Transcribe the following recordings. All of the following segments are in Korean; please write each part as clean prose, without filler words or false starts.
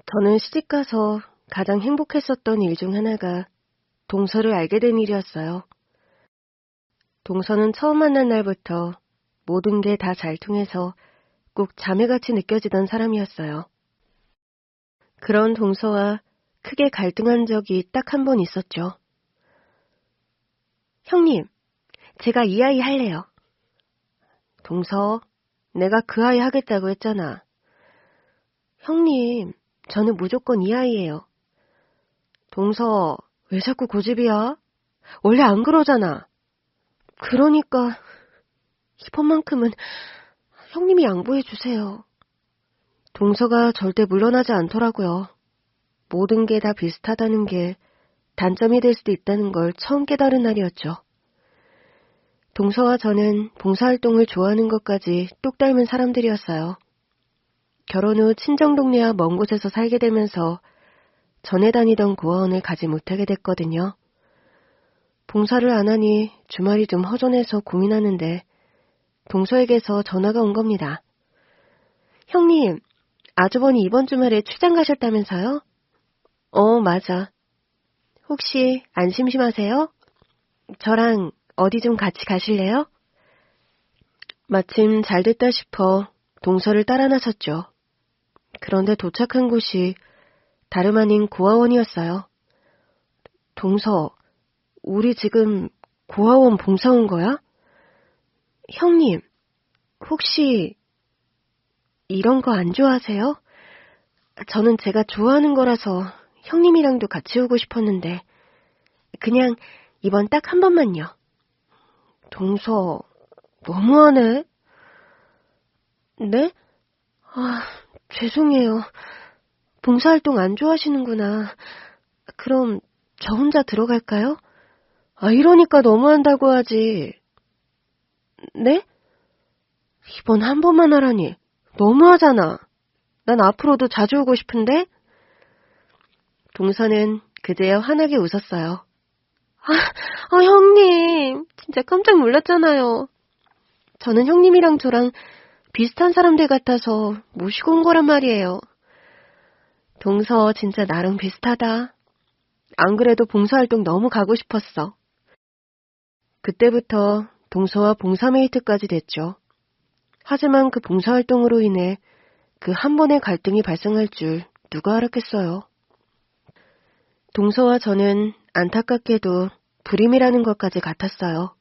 저는 시집가서 가장 행복했었던 일 중 하나가 동서를 알게 된 일이었어요. 동서는 처음 만난 날부터 모든 게 다 잘 통해서 꼭 자매같이 느껴지던 사람이었어요. 그런 동서와 크게 갈등한 적이 딱 한 번 있었죠. 형님, 제가 이 아이 할래요. 동서, 내가 그 아이 하겠다고 했잖아. 형님, 저는 무조건 이 아이예요. 동서, 왜 자꾸 고집이야? 원래 안 그러잖아. 그러니까 이번만큼은 형님이 양보해 주세요. 동서가 절대 물러나지 않더라고요. 모든 게 다 비슷하다는 게 단점이 될 수도 있다는 걸 처음 깨달은 날이었죠. 동서와 저는 봉사활동을 좋아하는 것까지 똑 닮은 사람들이었어요. 결혼 후 친정 동네와 먼 곳에서 살게 되면서 전에 다니던 고아원을 가지 못하게 됐거든요. 봉사를 안 하니 주말이 좀 허전해서 고민하는데 동서에게서 전화가 온 겁니다. 형님, 아주버니 이번 주말에 출장 가셨다면서요? 맞아. 혹시 안 심심하세요? 저랑 어디 좀 같이 가실래요? 마침 잘 됐다 싶어 동서를 따라 나섰죠. 그런데 도착한 곳이 다름 아닌 고아원이었어요. 동서, 우리 지금 고아원 봉사 온 거야? 형님, 혹시 이런 거 안 좋아하세요? 저는 제가 좋아하는 거라서 형님이랑도 같이 오고 싶었는데 그냥 이번 딱 한 번만요. 동서, 너무하네. 네? 죄송해요. 봉사활동 안 좋아하시는구나. 그럼 저 혼자 들어갈까요? 이러니까 너무한다고 하지. 네? 이번 한 번만 하라니. 너무하잖아. 난 앞으로도 자주 오고 싶은데? 동서는 그제야 환하게 웃었어요. 형님. 진짜 깜짝 놀랐잖아요. 저는 형님이랑 저랑 비슷한 사람들 같아서 모시고 온 거란 말이에요. 동서 진짜 나랑 비슷하다. 안 그래도 봉사활동 너무 가고 싶었어. 그때부터 동서와 봉사메이트까지 됐죠. 하지만 그 봉사활동으로 인해 그 한 번의 갈등이 발생할 줄 누가 알았겠어요. 동서와 저는 안타깝게도 불임이라는 것까지 같았어요.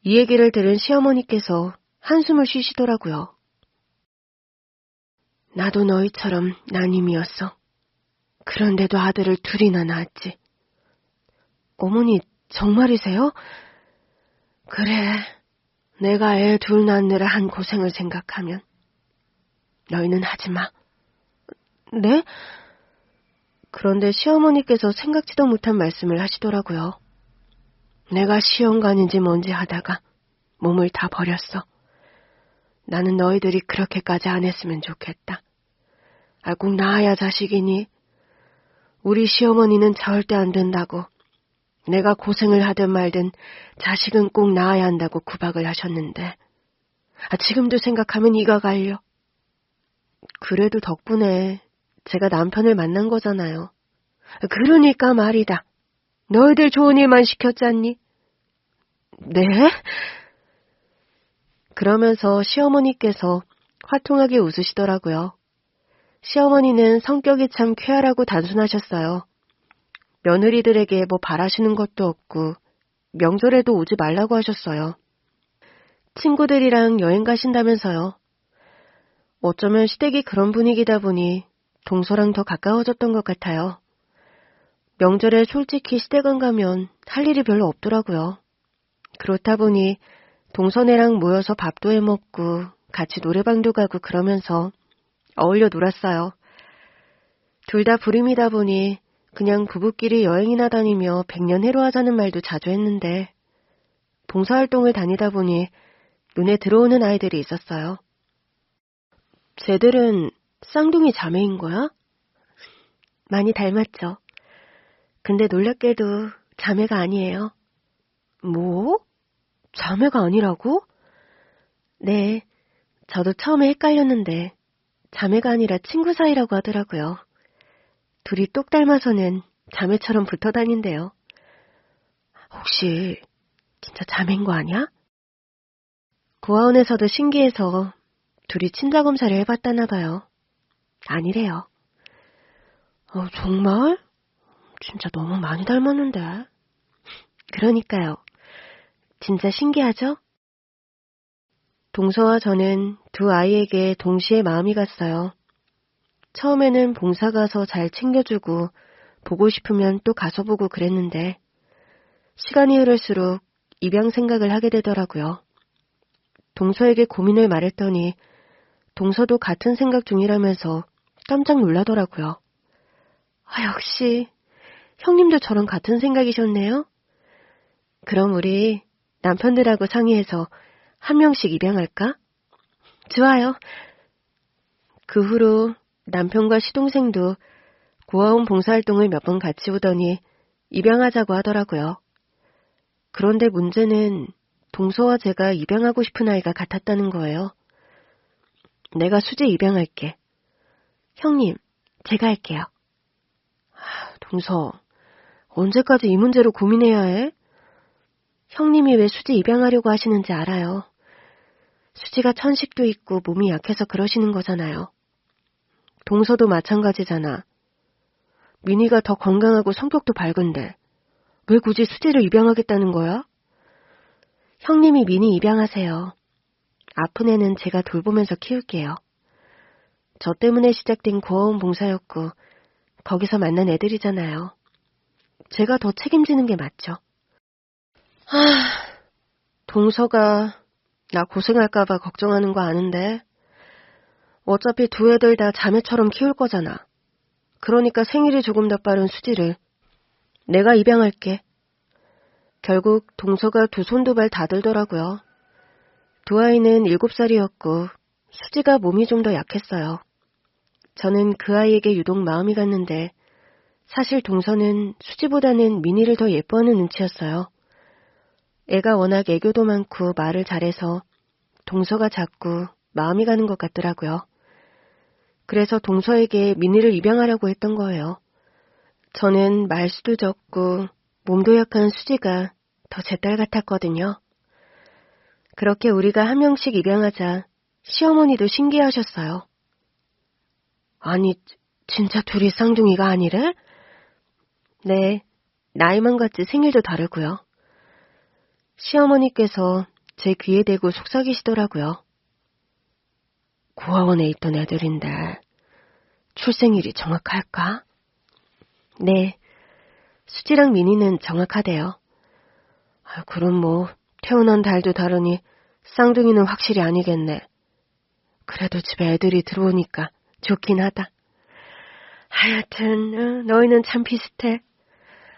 이 얘기를 들은 시어머니께서 한숨을 쉬시더라고요. 나도 너희처럼 난임이었어. 그런데도 아들을 둘이나 낳았지. 어머니, 정말이세요? 그래, 내가 애 둘 낳느라 한 고생을 생각하면 너희는 하지 마. 네? 그런데 시어머니께서 생각지도 못한 말씀을 하시더라고요. 내가 시험관인지 뭔지 하다가 몸을 다 버렸어. 나는 너희들이 그렇게까지 안 했으면 좋겠다. 꼭 낳아야 자식이니 우리 시어머니는 절대 안 된다고 내가 고생을 하든 말든 자식은 꼭 낳아야 한다고 구박을 하셨는데 지금도 생각하면 이가 갈려. 그래도 덕분에 제가 남편을 만난 거잖아요. 그러니까 말이다. 너희들 좋은 일만 시켰잖니? 네? 그러면서 시어머니께서 화통하게 웃으시더라고요. 시어머니는 성격이 참 쾌활하고 단순하셨어요. 며느리들에게 뭐 바라시는 것도 없고 명절에도 오지 말라고 하셨어요. 친구들이랑 여행 가신다면서요. 어쩌면 시댁이 그런 분위기다 보니 동서랑 더 가까워졌던 것 같아요. 명절에 솔직히 시댁 안 가면 할 일이 별로 없더라고요. 그렇다 보니 동서네랑 모여서 밥도 해먹고 같이 노래방도 가고 그러면서 어울려 놀았어요. 둘 다 불임이다 보니 그냥 부부끼리 여행이나 다니며 백년해로하자는 말도 자주 했는데 봉사활동을 다니다 보니 눈에 들어오는 아이들이 있었어요. 쟤들은 쌍둥이 자매인 거야? 많이 닮았죠. 근데 놀랍게도 자매가 아니에요. 뭐? 자매가 아니라고? 네, 저도 처음에 헷갈렸는데 자매가 아니라 친구 사이라고 하더라고요. 둘이 똑 닮아서는 자매처럼 붙어 다닌대요. 혹시 진짜 자매인 거 아니야? 고아원에서도 신기해서 둘이 친자검사를 해봤다나 봐요. 아니래요. 정말? 진짜 너무 많이 닮았는데. 그러니까요. 진짜 신기하죠? 동서와 저는 두 아이에게 동시에 마음이 갔어요. 처음에는 봉사 가서 잘 챙겨주고 보고 싶으면 또 가서 보고 그랬는데 시간이 흐를수록 입양 생각을 하게 되더라고요. 동서에게 고민을 말했더니 동서도 같은 생각 중이라면서 깜짝 놀라더라고요. 역시 형님도 저랑 같은 생각이셨네요. 그럼 우리 남편들하고 상의해서 한 명씩 입양할까? 좋아요. 그 후로 남편과 시동생도 고아원 봉사활동을 몇 번 같이 오더니 입양하자고 하더라고요. 그런데 문제는 동서와 제가 입양하고 싶은 아이가 같았다는 거예요. 내가 수지 입양할게. 형님, 제가 할게요. 동서, 언제까지 이 문제로 고민해야 해? 형님이 왜 수지 입양하려고 하시는지 알아요. 수지가 천식도 있고 몸이 약해서 그러시는 거잖아요. 동서도 마찬가지잖아. 민희가 더 건강하고 성격도 밝은데 왜 굳이 수지를 입양하겠다는 거야? 형님이 민희 입양하세요. 아픈 애는 제가 돌보면서 키울게요. 저 때문에 시작된 고아원 봉사였고 거기서 만난 애들이잖아요. 제가 더 책임지는 게 맞죠. 동서가 나 고생할까봐 걱정하는 거 아는데 어차피 두 애들 다 자매처럼 키울 거잖아. 그러니까 생일이 조금 더 빠른 수지를 내가 입양할게. 결국 동서가 두 손 두 발 다 들더라고요. 두 아이는 7살이었고 수지가 몸이 좀 더 약했어요. 저는 그 아이에게 유독 마음이 갔는데 사실 동서는 수지보다는 민희를 더 예뻐하는 눈치였어요. 애가 워낙 애교도 많고 말을 잘해서 동서가 자꾸 마음이 가는 것 같더라고요. 그래서 동서에게 민희를 입양하라고 했던 거예요. 저는 말수도 적고 몸도 약한 수지가 더 제 딸 같았거든요. 그렇게 우리가 한 명씩 입양하자 시어머니도 신기해하셨어요. 아니, 진짜 둘이 쌍둥이가 아니래? 네, 나이만 같지 생일도 다르고요. 시어머니께서 제 귀에 대고 속삭이시더라고요. 고아원에 있던 애들인데 출생일이 정확할까? 네, 수지랑 민희는 정확하대요. 그럼 뭐 태어난 달도 다르니 쌍둥이는 확실히 아니겠네. 그래도 집에 애들이 들어오니까 좋긴 하다. 하여튼 너희는 참 비슷해.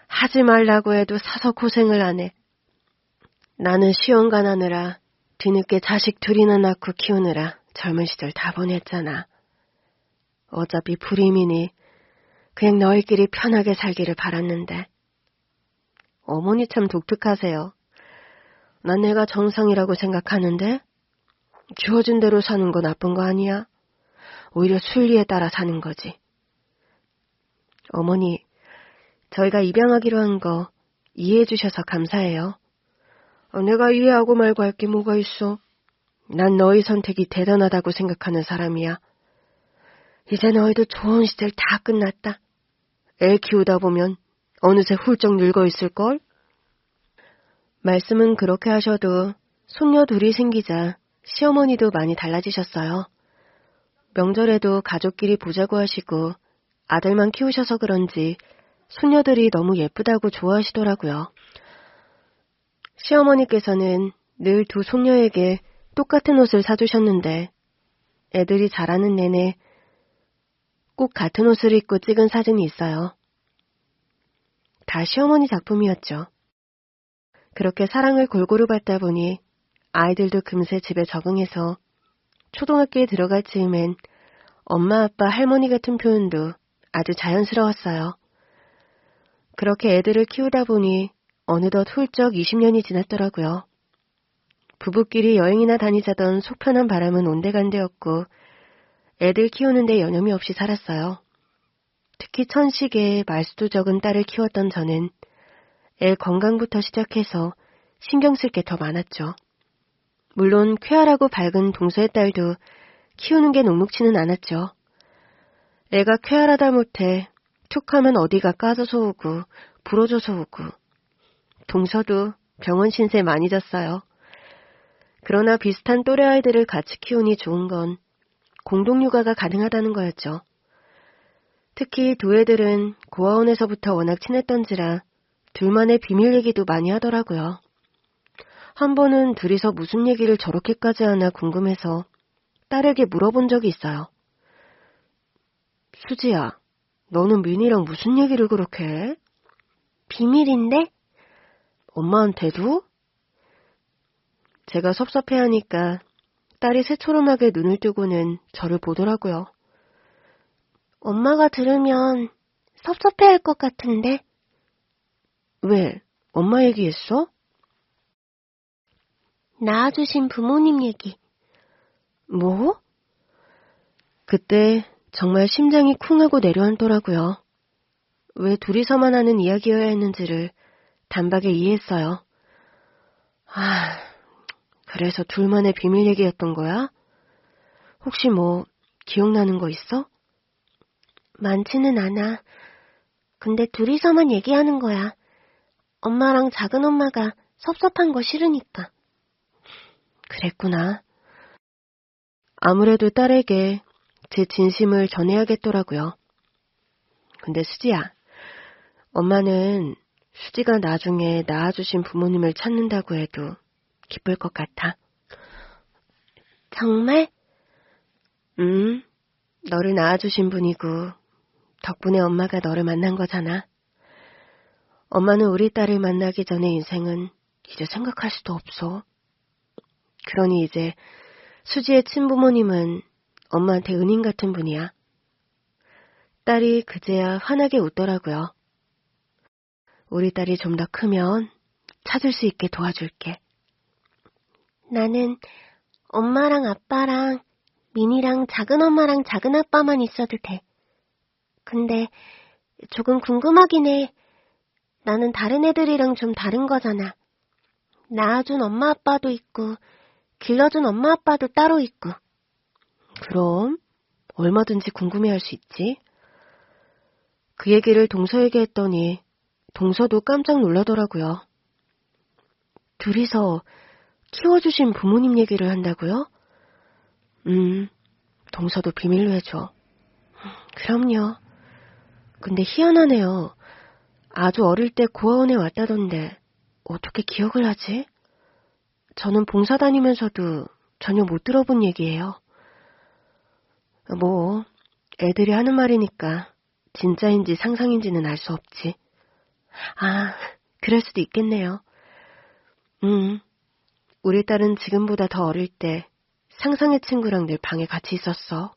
하지 말라고 해도 사서 고생을 안 해. 나는 시험관 하느라 뒤늦게 자식 둘이나 낳고 키우느라 젊은 시절 다 보냈잖아. 어차피 불임이니 그냥 너희끼리 편하게 살기를 바랐는데. 어머니 참 독특하세요. 난 내가 정상이라고 생각하는데 주어진 대로 사는 거 나쁜 거 아니야? 오히려 순리에 따라 사는 거지. 어머니, 저희가 입양하기로 한 거 이해해 주셔서 감사해요. 내가 이해하고 말고 할 게 뭐가 있어? 난 너희 선택이 대단하다고 생각하는 사람이야. 이제 너희도 좋은 시절 다 끝났다. 애 키우다 보면 어느새 훌쩍 늙어 있을걸? 말씀은 그렇게 하셔도 손녀 둘이 생기자 시어머니도 많이 달라지셨어요. 명절에도 가족끼리 보자고 하시고 아들만 키우셔서 그런지 손녀들이 너무 예쁘다고 좋아하시더라고요. 시어머니께서는 늘 두 손녀에게 똑같은 옷을 사주셨는데 애들이 자라는 내내 꼭 같은 옷을 입고 찍은 사진이 있어요. 다 시어머니 작품이었죠. 그렇게 사랑을 골고루 받다 보니 아이들도 금세 집에 적응해서 초등학교에 들어갈 즈음엔 엄마, 아빠, 할머니 같은 표현도 아주 자연스러웠어요. 그렇게 애들을 키우다 보니 어느덧 훌쩍 20년이 지났더라고요. 부부끼리 여행이나 다니자던 속편한 바람은 온데간데였고 애들 키우는데 여념이 없이 살았어요. 특히 천식에 말수도 적은 딸을 키웠던 저는 애 건강부터 시작해서 신경 쓸 게 더 많았죠. 물론 쾌활하고 밝은 동서의 딸도 키우는 게 녹록지는 않았죠. 애가 쾌활하다 못해 툭하면 어디가 까져서 오고 부러져서 오고, 동서도 병원 신세 많이 졌어요. 그러나 비슷한 또래 아이들을 같이 키우니 좋은 건 공동육아가 가능하다는 거였죠. 특히 두 애들은 고아원에서부터 워낙 친했던지라 둘만의 비밀 얘기도 많이 하더라고요. 한 번은 둘이서 무슨 얘기를 저렇게까지 하나 궁금해서 딸에게 물어본 적이 있어요. 수지야, 너는 민이랑 무슨 얘기를 그렇게 해? 비밀인데? 엄마한테도? 제가 섭섭해하니까 딸이 새초롬하게 눈을 뜨고는 저를 보더라고요. 엄마가 들으면 섭섭해할 것 같은데? 왜? 엄마 얘기했어? 낳아주신 부모님 얘기. 뭐? 그때 정말 심장이 쿵 하고 내려앉더라고요. 왜 둘이서만 하는 이야기여야 했는지를 단박에 이해했어요. 그래서 둘만의 비밀 얘기였던 거야? 혹시 뭐 기억나는 거 있어? 많지는 않아. 근데 둘이서만 얘기하는 거야. 엄마랑 작은 엄마가 섭섭한 거 싫으니까. 그랬구나. 아무래도 딸에게 제 진심을 전해야겠더라고요. 근데 수지야, 엄마는 수지가 나중에 낳아주신 부모님을 찾는다고 해도 기쁠 것 같아. 정말? 너를 낳아주신 분이고 덕분에 엄마가 너를 만난 거잖아. 엄마는 우리 딸을 만나기 전에 인생은 이제 생각할 수도 없어. 그러니 이제 수지의 친부모님은 엄마한테 은인 같은 분이야. 딸이 그제야 환하게 웃더라고요. 우리 딸이 좀 더 크면 찾을 수 있게 도와줄게. 나는 엄마랑 아빠랑 민이랑 작은 엄마랑 작은 아빠만 있어도 돼. 근데 조금 궁금하긴 해. 나는 다른 애들이랑 좀 다른 거잖아. 낳아준 엄마 아빠도 있고 길러준 엄마 아빠도 따로 있고. 그럼 얼마든지 궁금해할 수 있지. 그 얘기를 동서에게 했더니 동서도 깜짝 놀라더라고요. 둘이서 키워주신 부모님 얘기를 한다고요? 동서도 비밀로 해줘. 그럼요. 근데 희한하네요. 아주 어릴 때 고아원에 왔다던데 어떻게 기억을 하지? 저는 봉사 다니면서도 전혀 못 들어본 얘기예요. 뭐 애들이 하는 말이니까 진짜인지 상상인지는 알 수 없지. 그럴 수도 있겠네요. 우리 딸은 지금보다 더 어릴 때 상상의 친구랑 늘 방에 같이 있었어.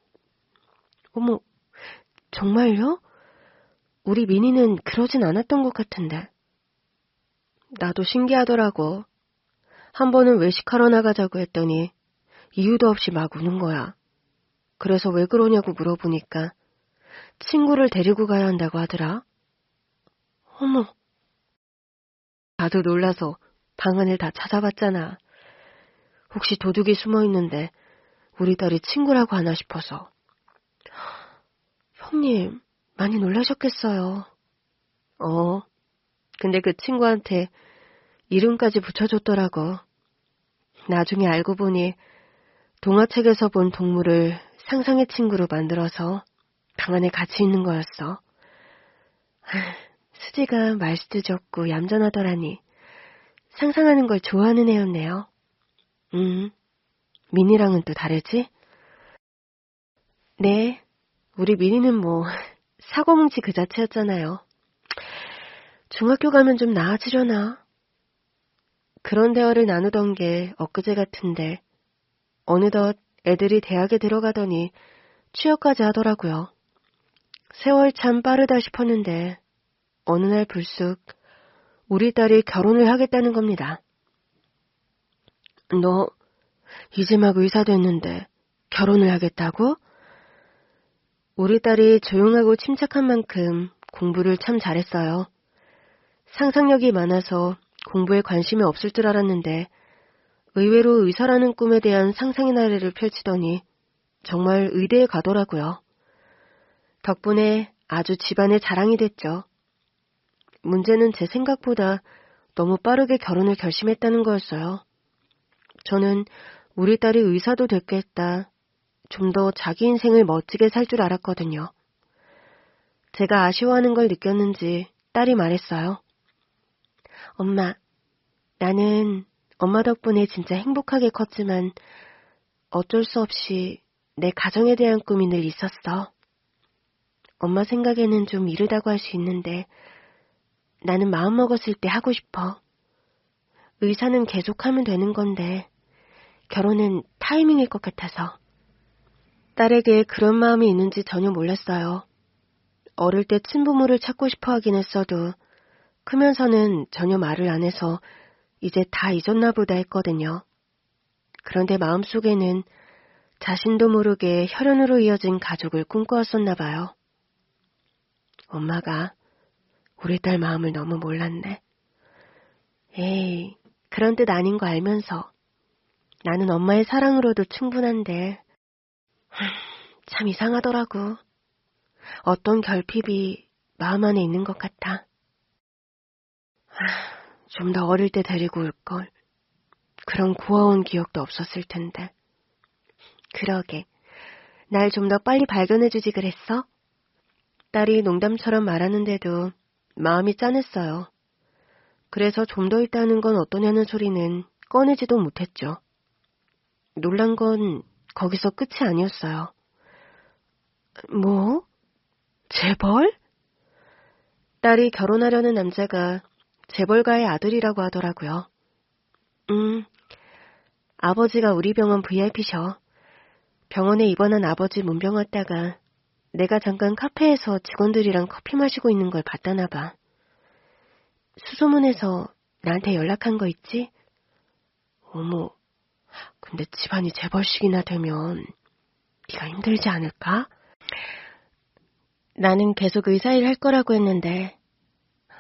어머, 정말요? 우리 민이는 그러진 않았던 것 같은데. 나도 신기하더라고. 한 번은 외식하러 나가자고 했더니 이유도 없이 막 우는 거야. 그래서 왜 그러냐고 물어보니까 친구를 데리고 가야 한다고 하더라. 어머. 나도 놀라서 방 안을 다 찾아봤잖아. 혹시 도둑이 숨어있는데 우리 딸이 친구라고 하나 싶어서. 형님, 많이 놀라셨겠어요. 근데 그 친구한테 이름까지 붙여줬더라고. 나중에 알고 보니 동화책에서 본 동물을 상상의 친구로 만들어서 방 안에 같이 있는 거였어. 수지가 말수도 적고 얌전하더라니 상상하는 걸 좋아하는 애였네요. 민이랑은 또 다르지? 네, 우리 민이는 뭐 사고뭉치 그 자체였잖아요. 중학교 가면 좀 나아지려나? 그런 대화를 나누던 게 엊그제 같은데 어느덧 애들이 대학에 들어가더니 취업까지 하더라고요. 세월 참 빠르다 싶었는데 어느 날 불쑥 우리 딸이 결혼을 하겠다는 겁니다. 너 이제 막 의사 됐는데 결혼을 하겠다고? 우리 딸이 조용하고 침착한 만큼 공부를 참 잘했어요. 상상력이 많아서 공부에 관심이 없을 줄 알았는데 의외로 의사라는 꿈에 대한 상상의 나래를 펼치더니 정말 의대에 가더라고요. 덕분에 아주 집안의 자랑이 됐죠. 문제는 제 생각보다 너무 빠르게 결혼을 결심했다는 거였어요. 저는 우리 딸이 의사도 됐겠다. 좀 더 자기 인생을 멋지게 살 줄 알았거든요. 제가 아쉬워하는 걸 느꼈는지 딸이 말했어요. 엄마, 나는 엄마 덕분에 진짜 행복하게 컸지만 어쩔 수 없이 내 가정에 대한 꿈이 늘 있었어. 엄마 생각에는 좀 이르다고 할 수 있는데 나는 마음먹었을 때 하고 싶어. 의사는 계속하면 되는 건데 결혼은 타이밍일 것 같아서. 딸에게 그런 마음이 있는지 전혀 몰랐어요. 어릴 때 친부모를 찾고 싶어 하긴 했어도 크면서는 전혀 말을 안 해서 이제 다 잊었나 보다 했거든요. 그런데 마음속에는 자신도 모르게 혈연으로 이어진 가족을 꿈꿔왔었나 봐요. 엄마가 우리 딸 마음을 너무 몰랐네. 에이, 그런 뜻 아닌 거 알면서 나는 엄마의 사랑으로도 충분한데 참 이상하더라고. 어떤 결핍이 마음 안에 있는 것 같아. 좀 더 어릴 때 데리고 올걸. 그런 고아원 기억도 없었을 텐데. 그러게. 날 좀 더 빨리 발견해주지 그랬어? 딸이 농담처럼 말하는데도 마음이 짠했어요. 그래서 좀 더 있다는 건 어떠냐는 소리는 꺼내지도 못했죠. 놀란 건 거기서 끝이 아니었어요. 뭐? 재벌? 딸이 결혼하려는 남자가 재벌가의 아들이라고 하더라고요. 아버지가 우리 병원 VIP셔. 병원에 입원한 아버지 문병 왔다가 내가 잠깐 카페에서 직원들이랑 커피 마시고 있는 걸 봤다나 봐. 수소문해서 나한테 연락한 거 있지? 어머, 근데 집안이 재벌식이나 되면 네가 힘들지 않을까? 나는 계속 의사일 할 거라고 했는데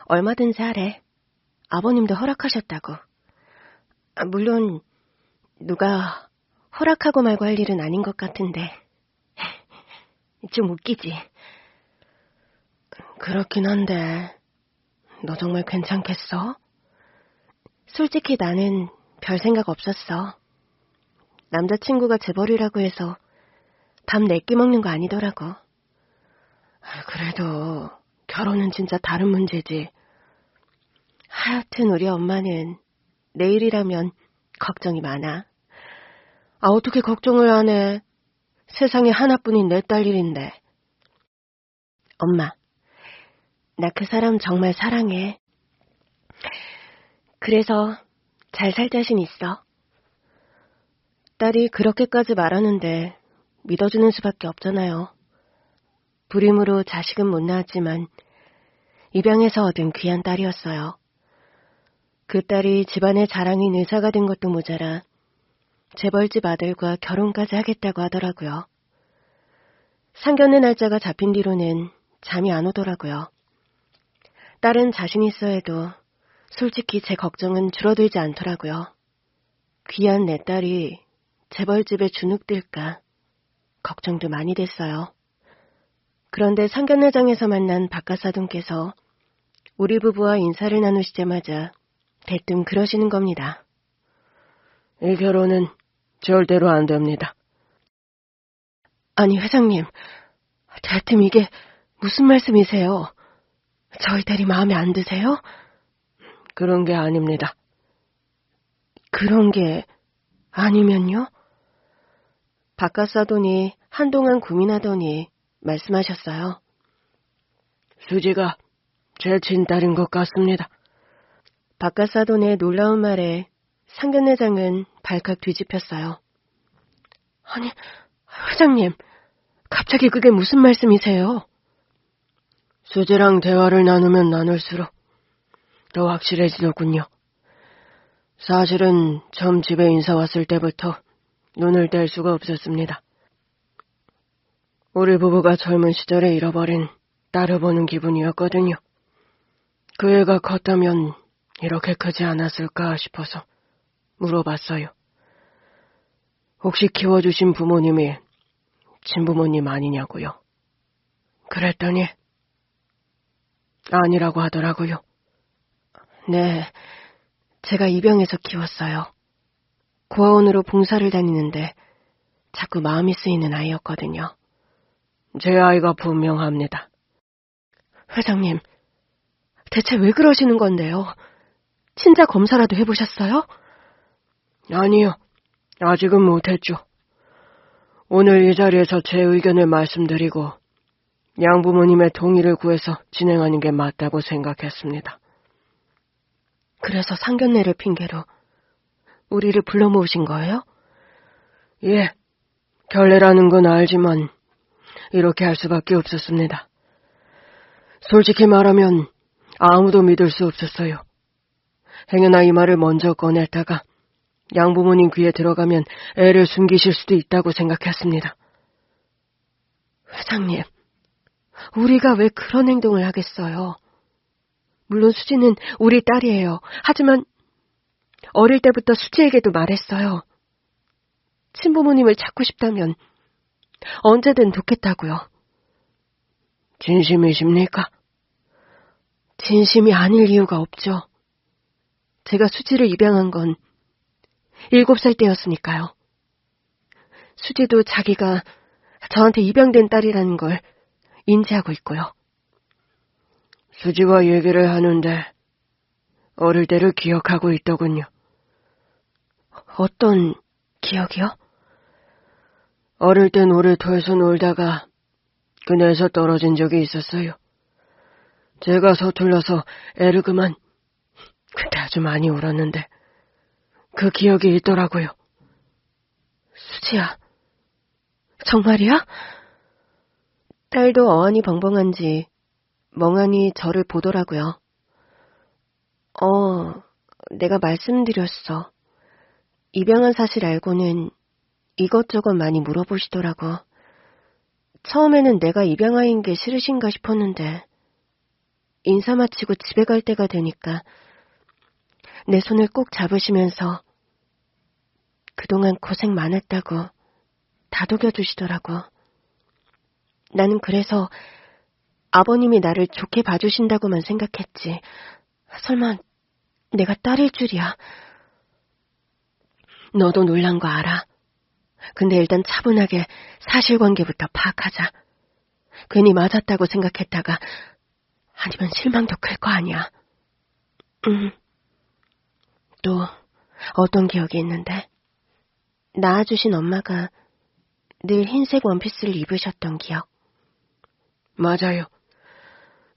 얼마든지 하래. 아버님도 허락하셨다고. 물론 누가 허락하고 말고 할 일은 아닌 것 같은데 좀 웃기지? 그렇긴 한데 너 정말 괜찮겠어? 솔직히 나는 별 생각 없었어. 남자친구가 재벌이라고 해서 밥 내끼 먹는 거 아니더라고. 그래도 결혼은 진짜 다른 문제지. 하여튼 우리 엄마는 내일이라면 걱정이 많아. 어떻게 걱정을 안 해. 세상에 하나뿐인 내 딸 일인데. 엄마, 나 그 사람 정말 사랑해. 그래서 잘 살 자신 있어. 딸이 그렇게까지 말하는데 믿어주는 수밖에 없잖아요. 불임으로 자식은 못 낳았지만 입양해서 얻은 귀한 딸이었어요. 그 딸이 집안의 자랑인 의사가 된 것도 모자라 재벌집 아들과 결혼까지 하겠다고 하더라고요. 상견례 날짜가 잡힌 뒤로는 잠이 안 오더라고요. 딸은 자신 있어 해도 솔직히 제 걱정은 줄어들지 않더라고요. 귀한 내 딸이 재벌집에 주눅들까 걱정도 많이 됐어요. 그런데 상견례장에서 만난 박가사돈께서 우리 부부와 인사를 나누시자마자 대뜸 그러시는 겁니다. 이 결혼은 절대로 안 됩니다. 아니 회장님, 대뜸 이게 무슨 말씀이세요? 저희 딸이 마음에 안 드세요? 그런 게 아닙니다. 그런 게 아니면요? 박가사돈이 한동안 고민하더니 말씀하셨어요. 수지가 제 친딸인 것 같습니다. 박가사돈의 놀라운 말에 상견례장은 발칵 뒤집혔어요. 아니, 회장님, 갑자기 그게 무슨 말씀이세요? 수지랑 대화를 나누면 나눌수록 더 확실해지더군요. 사실은 처음 집에 인사 왔을 때부터 눈을 뗄 수가 없었습니다. 우리 부부가 젊은 시절에 잃어버린 딸을 보는 기분이었거든요. 그 애가 컸다면 이렇게 크지 않았을까 싶어서 물어봤어요. 혹시 키워주신 부모님이 친부모님 아니냐고요. 그랬더니 아니라고 하더라고요. 네, 제가 입양해서 키웠어요. 고아원으로 봉사를 다니는데 자꾸 마음이 쓰이는 아이였거든요. 제 아이가 분명합니다. 회장님, 대체 왜 그러시는 건데요? 친자 검사라도 해보셨어요? 아니요, 아직은 못했죠. 오늘 이 자리에서 제 의견을 말씀드리고 양부모님의 동의를 구해서 진행하는 게 맞다고 생각했습니다. 그래서 상견례를 핑계로 우리를 불러 모으신 거예요? 예, 결례라는 건 알지만 이렇게 할 수밖에 없었습니다. 솔직히 말하면 아무도 믿을 수 없었어요. 행여나 이 말을 먼저 꺼냈다가 양부모님 귀에 들어가면 애를 숨기실 수도 있다고 생각했습니다. 회장님, 우리가 왜 그런 행동을 하겠어요? 물론 수지는 우리 딸이에요. 하지만 어릴 때부터 수지에게도 말했어요. 친부모님을 찾고 싶다면 언제든 돕겠다고요. 진심이십니까? 진심이 아닐 이유가 없죠. 제가 수지를 입양한 건 7살 때였으니까요. 수지도 자기가 저한테 입양된 딸이라는 걸 인지하고 있고요. 수지와 얘기를 하는데 어릴 때를 기억하고 있더군요. 어떤 기억이요? 어릴 때 놀이터에서 놀다가 그네에서 떨어진 적이 있었어요. 제가 서툴러서 애를 그만, 그때 아주 많이 울었는데 그 기억이 있더라고요. 수지야, 정말이야? 딸도 어안이 벙벙한지 멍하니 저를 보더라고요. 내가 말씀드렸어. 입양한 사실 알고는 이것저것 많이 물어보시더라고. 처음에는 내가 입양아이인 게 싫으신가 싶었는데 인사 마치고 집에 갈 때가 되니까 내 손을 꼭 잡으시면서 그동안 고생 많았다고 다독여주시더라고. 나는 그래서 아버님이 나를 좋게 봐주신다고만 생각했지. 설마 내가 딸일 줄이야. 너도 놀란 거 알아. 근데 일단 차분하게 사실관계부터 파악하자. 괜히 맞았다고 생각했다가 아니면 실망도 클 거 아니야. 또 어떤 기억이 있는데? 낳아주신 엄마가 늘 흰색 원피스를 입으셨던 기억. 맞아요.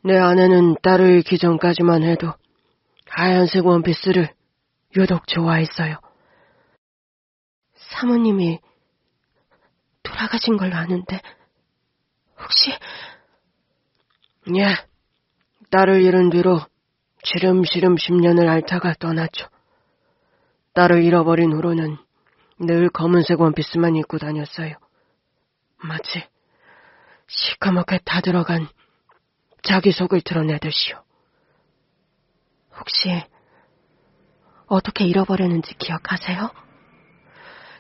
내 아내는 딸을 잃기 전까지만 해도 하얀색 원피스를 유독 좋아했어요. 사모님이 돌아가신 걸로 아는데 혹시... 예, 딸을 잃은 뒤로 시름시름 10년을 앓다가 떠났죠. 딸을 잃어버린 후로는 늘 검은색 원피스만 입고 다녔어요. 마치 시커멓게 타들어간 자기 속을 드러내듯이요. 혹시 어떻게 잃어버렸는지 기억하세요?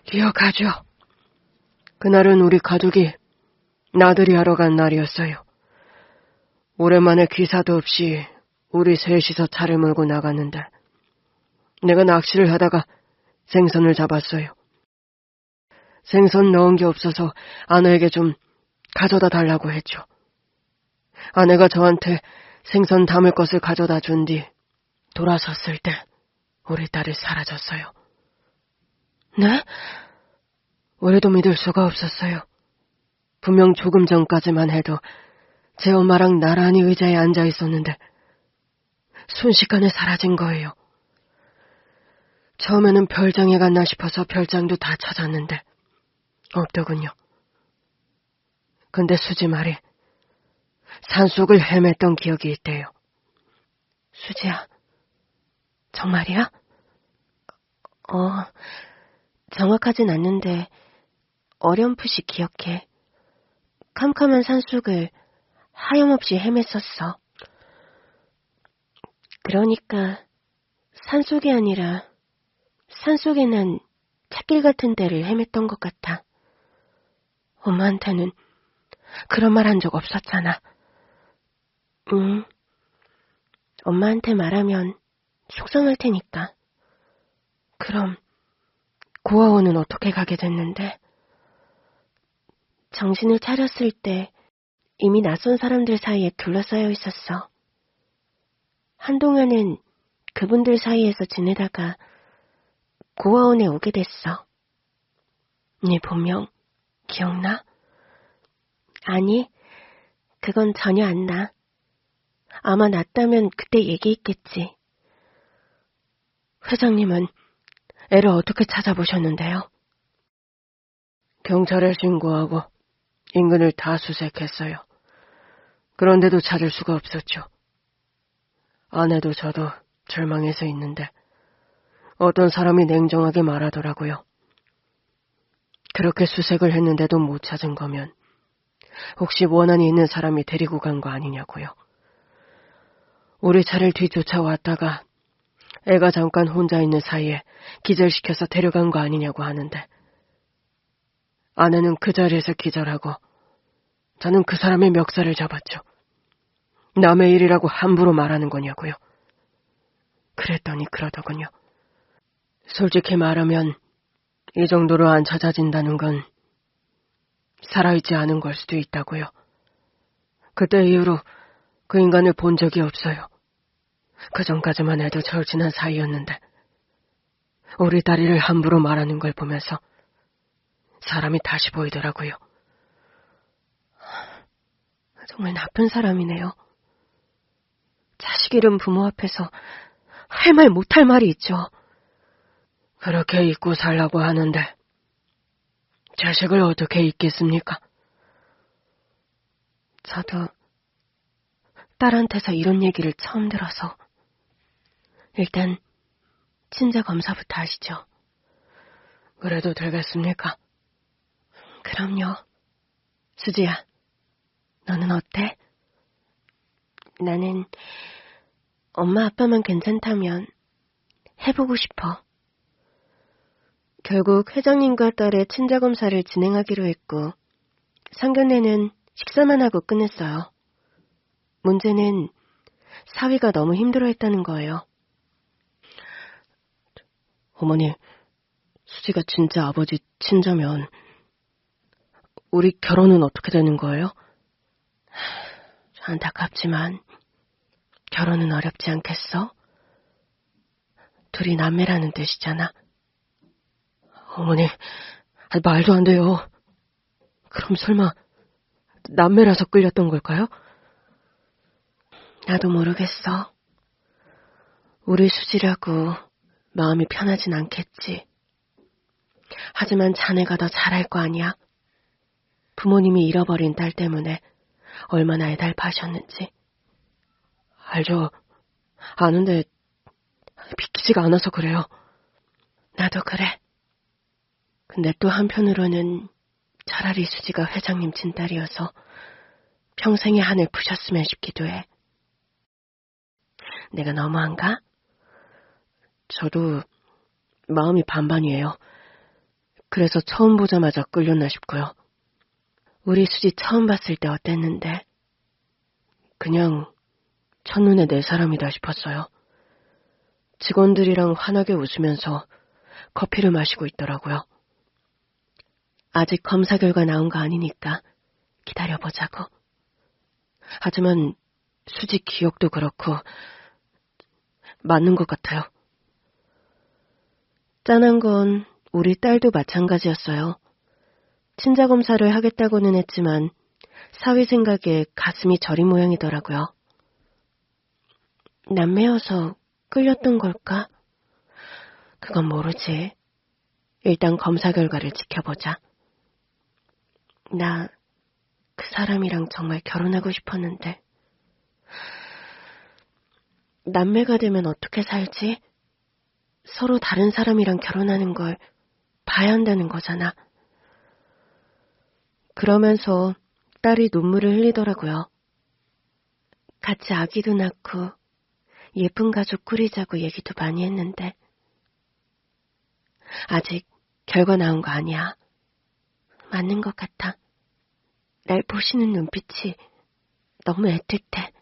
기억하죠. 그날은 우리 가족이 나들이 하러 간 날이었어요. 오랜만에 기사도 없이 우리 셋이서 차를 몰고 나갔는데 내가 낚시를 하다가 생선을 잡았어요. 생선 넣은 게 없어서 아내에게 좀 가져다 달라고 했죠. 아내가 저한테 생선 담을 것을 가져다 준 뒤 돌아섰을 때 우리 딸이 사라졌어요. 네? 우리도 믿을 수가 없었어요. 분명 조금 전까지만 해도 제 엄마랑 나란히 의자에 앉아 있었는데 순식간에 사라진 거예요. 처음에는 별장에 갔나 싶어서 별장도 다 찾았는데 없더군요. 근데 수지 말이 산속을 헤맸던 기억이 있대요. 수지야, 정말이야? 정확하진 않는데 어렴풋이 기억해. 캄캄한 산속을 하염없이 헤맸었어. 그러니까 산속이 아니라 산속에 난 찻길 같은 데를 헤맸던 것 같아. 엄마한테는 그런 말 한 적 없었잖아. 응. 엄마한테 말하면 속상할 테니까. 그럼 고아원은 어떻게 가게 됐는데? 정신을 차렸을 때 이미 낯선 사람들 사이에 둘러싸여 있었어. 한동안은 그분들 사이에서 지내다가 고아원에 오게 됐어. 네 본명 기억나? 아니, 그건 전혀 안 나. 아마 났다면 그때 얘기했겠지. 회장님은 애를 어떻게 찾아보셨는데요? 경찰에 신고하고 인근을 다 수색했어요. 그런데도 찾을 수가 없었죠. 아내도 저도 절망해서 있는데 어떤 사람이 냉정하게 말하더라고요. 그렇게 수색을 했는데도 못 찾은 거면 혹시 원한이 있는 사람이 데리고 간 거 아니냐고요. 우리 차를 뒤쫓아왔다가 애가 잠깐 혼자 있는 사이에 기절시켜서 데려간 거 아니냐고 하는데 아내는 그 자리에서 기절하고 저는 그 사람의 멱살을 잡았죠. 남의 일이라고 함부로 말하는 거냐고요. 그랬더니 그러더군요. 솔직히 말하면 이 정도로 안 찾아진다는 건 살아있지 않은 걸 수도 있다고요. 그때 이후로 그 인간을 본 적이 없어요. 그 전까지만 해도 절친한 사이였는데 우리 다리를 함부로 말하는 걸 보면서 사람이 다시 보이더라고요. 정말 나쁜 사람이네요. 자식 잃은 부모 앞에서 할 말 못할 말이 있죠. 그렇게 잊고 살라고 하는데 자식을 어떻게 잊겠습니까? 저도 딸한테서 이런 얘기를 처음 들어서. 일단 친자 검사부터 하시죠. 그래도 되겠습니까? 그럼요. 수지야, 너는 어때? 나는 엄마 아빠만 괜찮다면 해보고 싶어. 결국 회장님과 딸의 친자검사를 진행하기로 했고 상견례는 식사만 하고 끝냈어요. 문제는 사위가 너무 힘들어했다는 거예요. 어머니, 수지가 진짜 아버지 친자면 우리 결혼은 어떻게 되는 거예요? 안타깝지만 결혼은 어렵지 않겠어? 둘이 남매라는 뜻이잖아. 어머니, 말도 안 돼요. 그럼 설마 남매라서 끌렸던 걸까요? 나도 모르겠어. 우리 수지라고 마음이 편하진 않겠지. 하지만 자네가 더 잘할 거 아니야. 부모님이 잃어버린 딸 때문에 얼마나 애달파셨는지. 알죠. 아는데 믿기지가 않아서 그래요. 나도 그래. 근데 또 한편으로는 차라리 수지가 회장님 친딸이어서 평생의 한을 푸셨으면 싶기도 해. 내가 너무한가? 저도 마음이 반반이에요. 그래서 처음 보자마자 끌렸나 싶고요. 우리 수지 처음 봤을 때 어땠는데? 그냥 첫눈에 내 사람이다 싶었어요. 직원들이랑 환하게 웃으면서 커피를 마시고 있더라고요. 아직 검사 결과 나온 거 아니니까 기다려보자고. 하지만 수지 기억도 그렇고 맞는 것 같아요. 짠한 건 우리 딸도 마찬가지였어요. 친자검사를 하겠다고는 했지만 사위 생각에 가슴이 저린 모양이더라고요. 남매여서 끌렸던 걸까? 그건 모르지. 일단 검사 결과를 지켜보자. 나 그 사람이랑 정말 결혼하고 싶었는데. 남매가 되면 어떻게 살지? 서로 다른 사람이랑 결혼하는 걸 봐야 한다는 거잖아. 그러면서 딸이 눈물을 흘리더라고요. 같이 아기도 낳고 예쁜 가족 꾸리자고 얘기도 많이 했는데 아직 결과 나온 거 아니야. 맞는 것 같아. 날 보시는 눈빛이 너무 애틋해.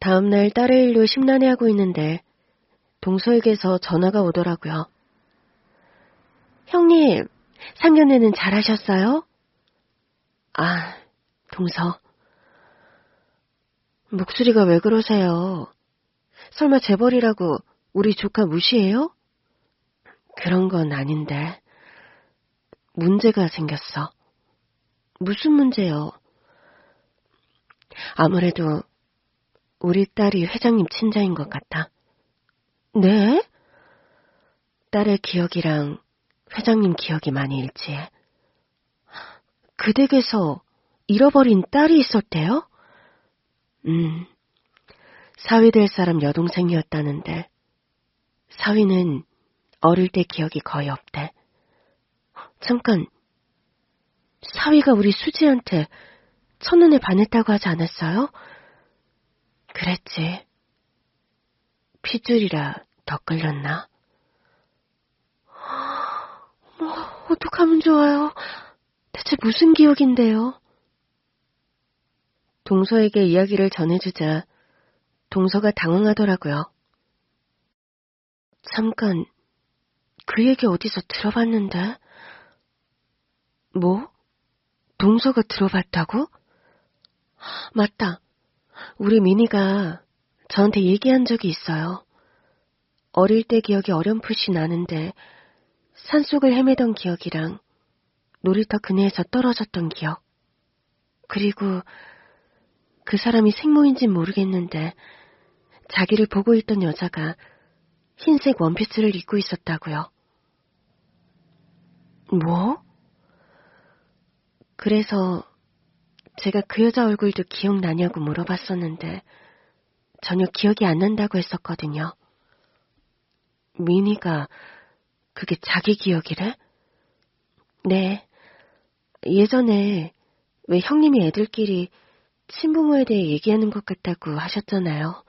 다음날 딸의 일로 심란해하고 있는데 동서에게서 전화가 오더라고요. 형님, 상견례는 잘하셨어요? 아, 동서. 목소리가 왜 그러세요? 설마 재벌이라고 우리 조카 무시해요? 그런 건 아닌데. 문제가 생겼어. 무슨 문제요? 아무래도 우리 딸이 회장님 친자인 것 같아. 네? 딸의 기억이랑 회장님 기억이 많이 일치해. 그 댁에서 잃어버린 딸이 있었대요? 사위 될 사람 여동생이었다는데 사위는 어릴 때 기억이 거의 없대. 잠깐, 사위가 우리 수지한테 첫눈에 반했다고 하지 않았어요? 그랬지. 핏줄이라 더 끌렸나? 어떡하면 좋아요. 대체 무슨 기억인데요? 동서에게 이야기를 전해주자 동서가 당황하더라고요. 잠깐, 그 얘기 어디서 들어봤는데? 뭐? 동서가 들어봤다고? 맞다. 우리 미니가 저한테 얘기한 적이 있어요. 어릴 때 기억이 어렴풋이 나는데 산속을 헤매던 기억이랑 놀이터 그네에서 떨어졌던 기억. 그리고 그 사람이 생모인진 모르겠는데 자기를 보고 있던 여자가 흰색 원피스를 입고 있었다고요. 뭐? 그래서 제가 그 여자 얼굴도 기억나냐고 물어봤었는데 전혀 기억이 안 난다고 했었거든요. 미니가 그게 자기 기억이래? 네. 예전에 왜 형님이 애들끼리 친부모에 대해 얘기하는 것 같다고 하셨잖아요.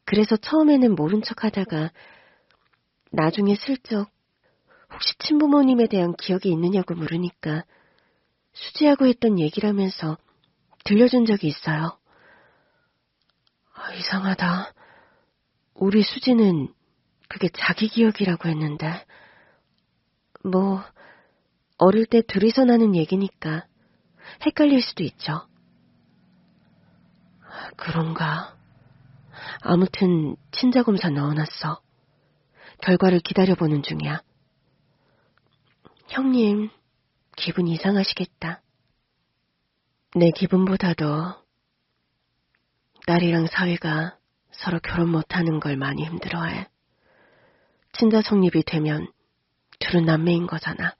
그래서 처음에는 모른 척 하다가 나중에 슬쩍 혹시 친부모님에 대한 기억이 있느냐고 물으니까 수지하고 했던 얘기라면서 들려준 적이 있어요. 이상하다. 우리 수지는 그게 자기 기억이라고 했는데. 뭐 어릴 때 둘이서 나는 얘기니까 헷갈릴 수도 있죠. 그런가. 아무튼 친자검사 넣어놨어. 결과를 기다려보는 중이야. 형님, 기분 이상하시겠다. 내 기분보다도 딸이랑 사위가 서로 결혼 못하는 걸 많이 힘들어해. 친자 성립이 되면 둘은 남매인 거잖아.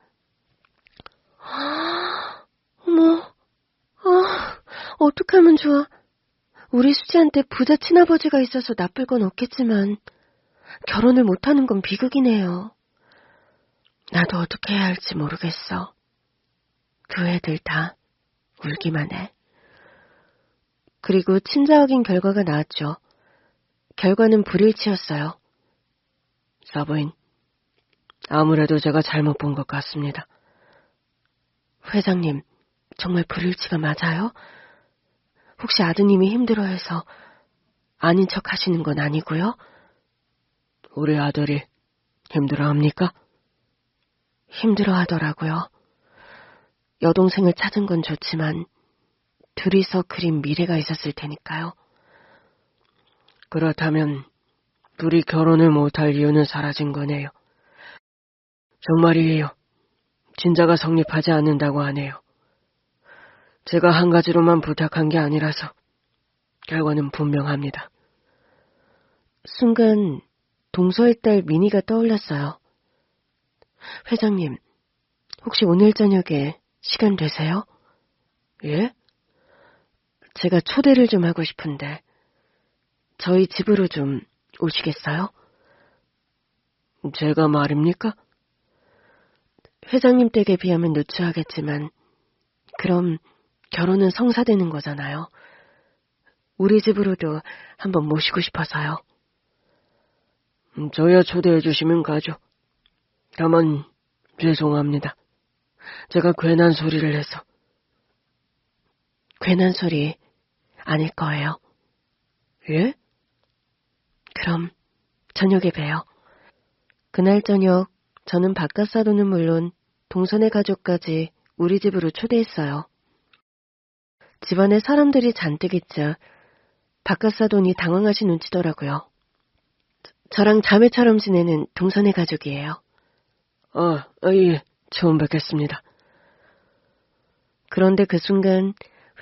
어머, 어떡하면 좋아. 우리 수지한테 부자 친아버지가 있어서 나쁠 건 없겠지만 결혼을 못하는 건 비극이네요. 나도 어떻게 해야 할지 모르겠어. 그 애들 다 울기만 해. 그리고 친자 확인 결과가 나왔죠. 결과는 불일치였어요. 사부인, 아무래도 제가 잘못 본 것 같습니다. 회장님, 정말 불일치가 맞아요? 혹시 아드님이 힘들어해서 아닌 척 하시는 건 아니고요? 우리 아들이 힘들어합니까? 힘들어하더라고요. 여동생을 찾은 건 좋지만 둘이서 그린 미래가 있었을 테니까요. 그렇다면 둘이 결혼을 못할 이유는 사라진 거네요. 정말이에요. 진자가 성립하지 않는다고 하네요. 제가 한 가지로만 부탁한 게 아니라서 결과는 분명합니다. 순간 동서의 딸 미니가 떠올랐어요. 회장님, 혹시 오늘 저녁에 시간 되세요? 예? 제가 초대를 좀 하고 싶은데 저희 집으로 좀 오시겠어요? 제가 말입니까? 회장님 댁에 비하면 누추하겠지만 그럼 결혼은 성사되는 거잖아요. 우리 집으로도 한번 모시고 싶어서요. 저야 초대해 주시면 가죠. 다만 죄송합니다. 제가 괜한 소리를 해서. 괜한 소리 아닐 거예요. 예? 그럼 저녁에 봬요. 그날 저녁 저는 바깥사돈은 물론 동선의 가족까지 우리 집으로 초대했어요. 집안에 사람들이 잔뜩 있자 바깥사돈이 당황하신 눈치더라고요. 저랑 자매처럼 지내는 동선의 가족이에요. 예. 처음 뵙겠습니다. 그런데 그 순간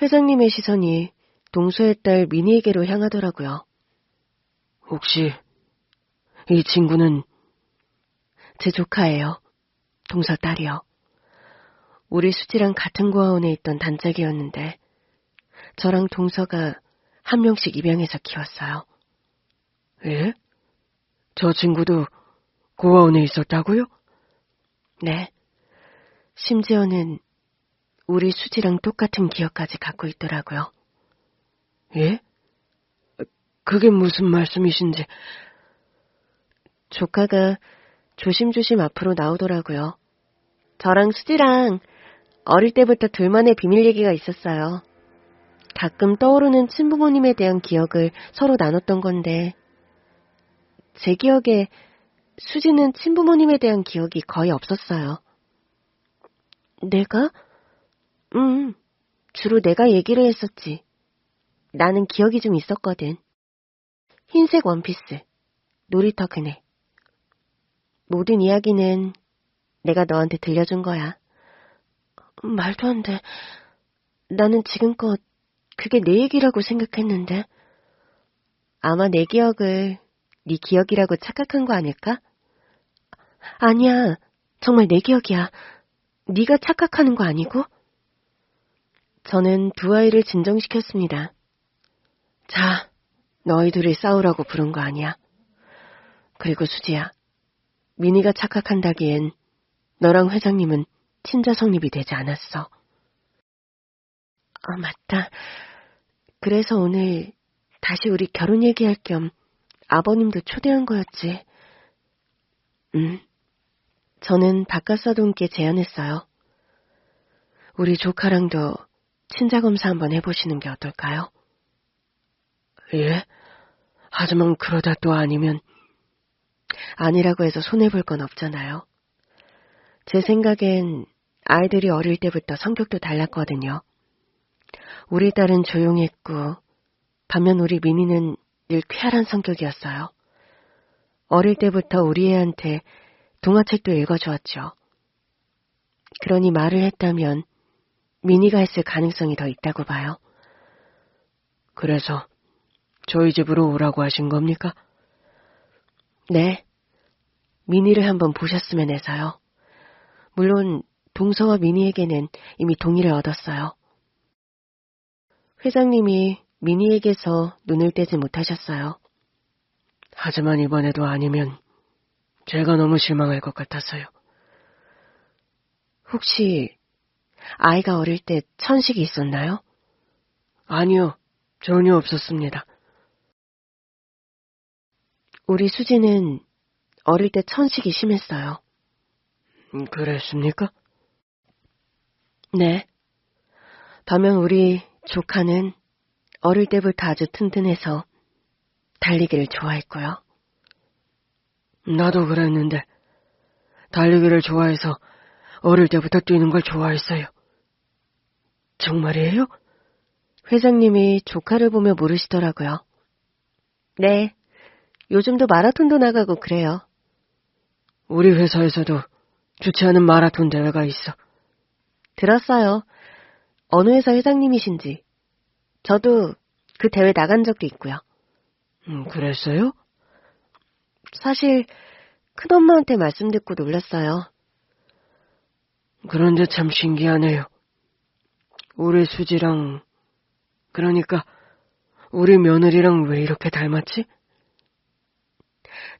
회장님의 시선이 동서의 딸 미니에게로 향하더라고요. 혹시 이 친구는 제 조카예요. 동서 딸이요. 우리 수지랑 같은 고아원에 있던 단짝이었는데 저랑 동서가 한 명씩 입양해서 키웠어요. 예? 저 친구도 고아원에 있었다고요? 네. 심지어는 우리 수지랑 똑같은 기억까지 갖고 있더라고요. 예? 그게 무슨 말씀이신지. 조카가 조심조심 앞으로 나오더라고요. 저랑 수지랑 어릴 때부터 둘만의 비밀 얘기가 있었어요. 가끔 떠오르는 친부모님에 대한 기억을 서로 나눴던 건데 제 기억에 수지는 친부모님에 대한 기억이 거의 없었어요. 내가? 주로 내가 얘기를 했었지. 나는 기억이 좀 있었거든. 흰색 원피스, 놀이터 그네. 모든 이야기는 내가 너한테 들려준 거야. 말도 안 돼. 나는 지금껏 그게 내 얘기라고 생각했는데. 아마 내 기억을 네 기억이라고 착각한 거 아닐까? 아니야. 정말 내 기억이야. 네가 착각하는 거 아니고? 저는 두 아이를 진정시켰습니다. 자, 너희 둘이 싸우라고 부른 거 아니야. 그리고 수지야, 미니가 착각한다기엔 너랑 회장님은 친자 성립이 되지 않았어. 맞다. 그래서 오늘 다시 우리 결혼 얘기할 겸 아버님도 초대한 거였지. 저는 바깥사돈께 제안했어요. 우리 조카랑도 친자검사 한번 해보시는 게 어떨까요? 예? 하지만 그러다 또 아니면. 아니라고 해서 손해볼 건 없잖아요. 제 생각엔 아이들이 어릴 때부터 성격도 달랐거든요. 우리 딸은 조용했고 반면 우리 미니는 늘 쾌활한 성격이었어요. 어릴 때부터 우리 애한테 동화책도 읽어주었죠. 그러니 말을 했다면 미니가 했을 가능성이 더 있다고 봐요. 그래서 저희 집으로 오라고 하신 겁니까? 네. 미니를 한번 보셨으면 해서요. 물론 동서와 미니에게는 이미 동의를 얻었어요. 회장님이 미니에게서 눈을 떼지 못하셨어요. 하지만 이번에도 아니면 제가 너무 실망할 것 같아서요. 혹시 아이가 어릴 때 천식이 있었나요? 아니요, 전혀 없었습니다. 우리 수지는 어릴 때 천식이 심했어요. 그랬습니까? 네. 반면 우리 조카는 어릴 때부터 아주 튼튼해서 달리기를 좋아했고요. 나도 그랬는데 달리기를 좋아해서 어릴 때부터 뛰는 걸 좋아했어요. 정말이에요? 회장님이 조카를 보며 물으시더라고요. 네. 요즘도 마라톤도 나가고 그래요. 우리 회사에서도 주최하는 마라톤 대회가 있어. 들었어요. 어느 회사 회장님이신지. 저도 그 대회 나간 적도 있고요. 그랬어요? 사실 큰엄마한테 말씀 듣고 놀랐어요. 그런데 참 신기하네요. 우리 수지랑, 그러니까 우리 며느리랑 왜 이렇게 닮았지?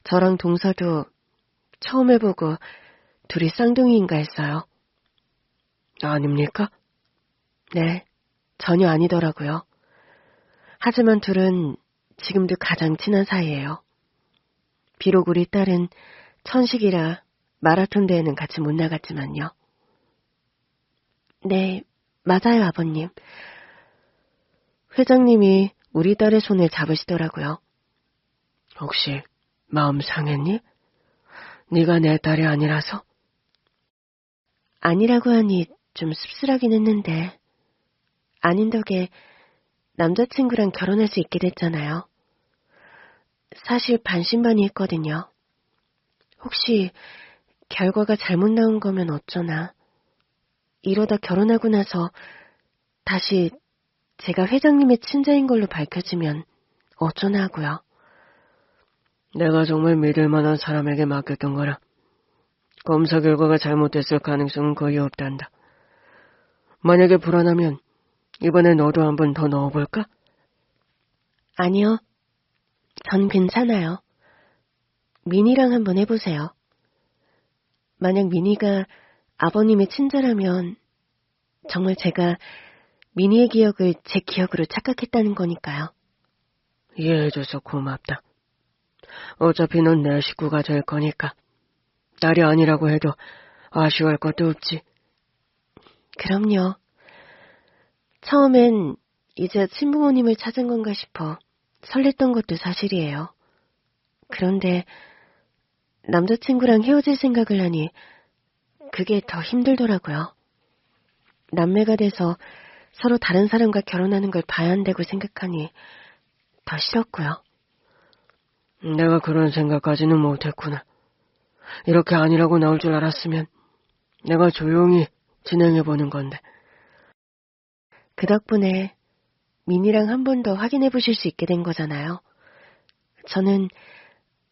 저랑 동서도 처음 해보고 둘이 쌍둥이인가 했어요. 아닙니까? 네, 전혀 아니더라고요. 하지만 둘은 지금도 가장 친한 사이예요. 비록 우리 딸은 천식이라 마라톤 대회는 같이 못 나갔지만요. 네, 맞아요, 아버님. 회장님이 우리 딸의 손을 잡으시더라고요. 혹시 마음 상했니? 네가 내 딸이 아니라서? 아니라고 하니 좀 씁쓸하긴 했는데 아닌 덕에 남자친구랑 결혼할 수 있게 됐잖아요. 사실 반신반의했거든요. 혹시 결과가 잘못 나온 거면 어쩌나. 이러다 결혼하고 나서 다시 제가 회장님의 친자인 걸로 밝혀지면 어쩌나 하고요. 내가 정말 믿을 만한 사람에게 맡겼던 거라. 검사 결과가 잘못됐을 가능성은 거의 없단다. 만약에 불안하면 이번에 너도 한번 더 넣어볼까? 아니요. 전 괜찮아요. 민희랑 한번 해보세요. 만약 민희가 아버님의 친자라면 정말 제가 민희의 기억을 제 기억으로 착각했다는 거니까요. 이해해줘서 고맙다. 어차피 넌 내 식구가 될 거니까. 딸이 아니라고 해도 아쉬워할 것도 없지. 그럼요. 처음엔 이제 친부모님을 찾은 건가 싶어 설렜던 것도 사실이에요. 그런데 남자친구랑 헤어질 생각을 하니 그게 더 힘들더라고요. 남매가 돼서 서로 다른 사람과 결혼하는 걸 봐야 한다고 생각하니 더 싫었고요. 내가 그런 생각까지는 못했구나. 이렇게 아니라고 나올 줄 알았으면 내가 조용히 진행해보는 건데. 그 덕분에 민이랑 한 번 더 확인해 보실 수 있게 된 거잖아요. 저는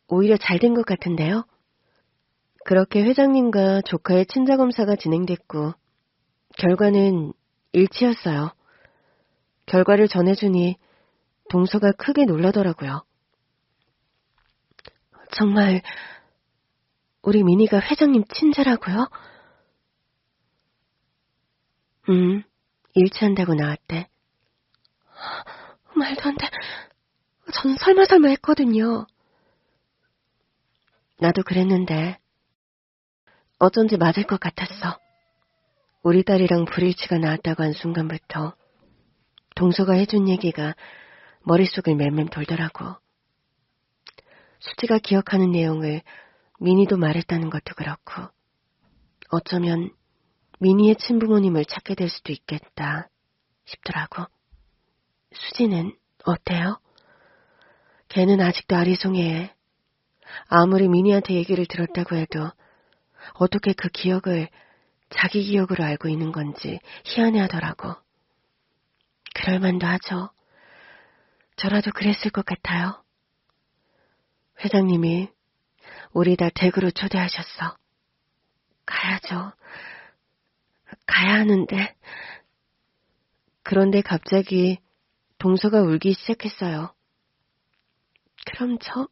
오히려 잘 된 것 같은데요. 그렇게 회장님과 조카의 친자검사가 진행됐고 결과는 일치였어요. 결과를 전해주니 동서가 크게 놀라더라고요. 정말 우리 민희가 회장님 친자라고요? 일치한다고 나왔대. 말도 안 돼. 전 설마 했거든요. 나도 그랬는데 어쩐지 맞을 것 같았어. 우리 딸이랑 불일치가 나왔다고 한 순간부터 동서가 해준 얘기가 머릿속을 맴맴 돌더라고. 수지가 기억하는 내용을 민희도 말했다는 것도 그렇고 어쩌면 민희의 친부모님을 찾게 될 수도 있겠다 싶더라고. 수지는 어때요? 걔는 아직도 아리송해. 아무리 민희한테 얘기를 들었다고 해도 어떻게 그 기억을 자기 기억으로 알고 있는 건지 희한해하더라고. 그럴만도 하죠. 저라도 그랬을 것 같아요. 회장님이 우리 다 댁으로 초대하셨어. 가야죠. 가야 하는데. 그런데 갑자기 동서가 울기 시작했어요. 그럼 저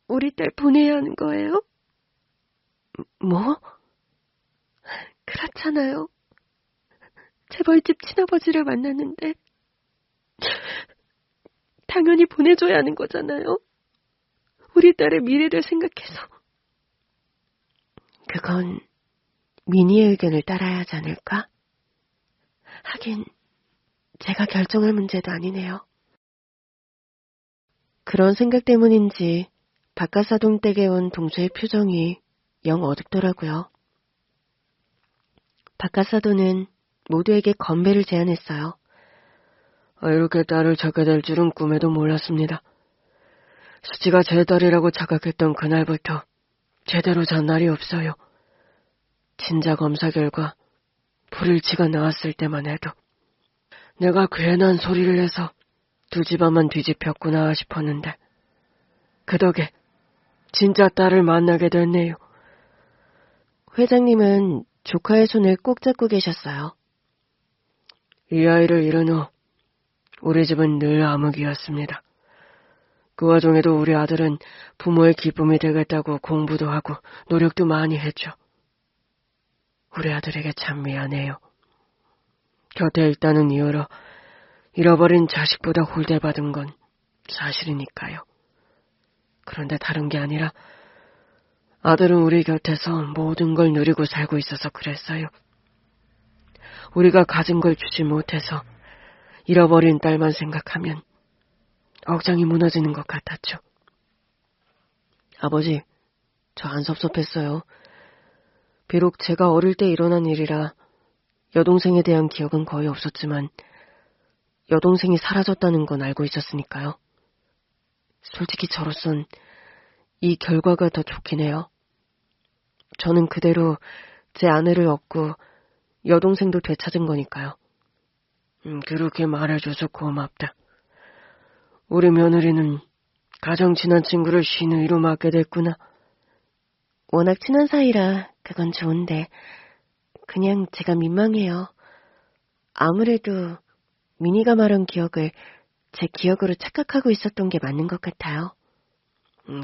우리 딸 보내야 하는 거예요? 뭐? 그렇잖아요. 재벌집 친아버지를 만났는데 당연히 보내줘야 하는 거잖아요. 우리 딸의 미래를 생각해서. 그건 민희의 의견을 따라야 하지 않을까? 하긴 제가 결정할 문제도 아니네요. 그런 생각 때문인지 바깥사동 댁에 온 동서의 표정이 영 어둡더라고요. 바깥사돈은 모두에게 건배를 제안했어요. 이렇게 딸을 찾게 될 줄은 꿈에도 몰랐습니다. 수지가 제 딸이라고 착각했던 그날부터 제대로 잔 날이 없어요. 친자 검사 결과 불일치가 나왔을 때만 해도 내가 괜한 소리를 해서 두 집안만 뒤집혔구나 싶었는데 그 덕에 진짜 딸을 만나게 됐네요. 회장님은 조카의 손을 꼭 잡고 계셨어요. 이 아이를 잃은 후 우리 집은 늘 암흑이었습니다. 그 와중에도 우리 아들은 부모의 기쁨이 되겠다고 공부도 하고 노력도 많이 했죠. 우리 아들에게 참 미안해요. 곁에 있다는 이유로 잃어버린 자식보다 홀대받은 건 사실이니까요. 그런데 다른 게 아니라 아들은 우리 곁에서 모든 걸 누리고 살고 있어서 그랬어요. 우리가 가진 걸 주지 못해서 잃어버린 딸만 생각하면 억장이 무너지는 것 같았죠. 아버지, 저 안 섭섭했어요. 비록 제가 어릴 때 일어난 일이라 여동생에 대한 기억은 거의 없었지만 여동생이 사라졌다는 건 알고 있었으니까요. 솔직히 저로선 이 결과가 더 좋긴 해요. 저는 그대로 제 아내를 얻고 여동생도 되찾은 거니까요. 그렇게 말해줘서 고맙다. 우리 며느리는 가장 친한 친구를 시누이로 맡게 됐구나. 워낙 친한 사이라 그건 좋은데 그냥 제가 민망해요. 아무래도 미니가 말한 기억을 제 기억으로 착각하고 있었던 게 맞는 것 같아요.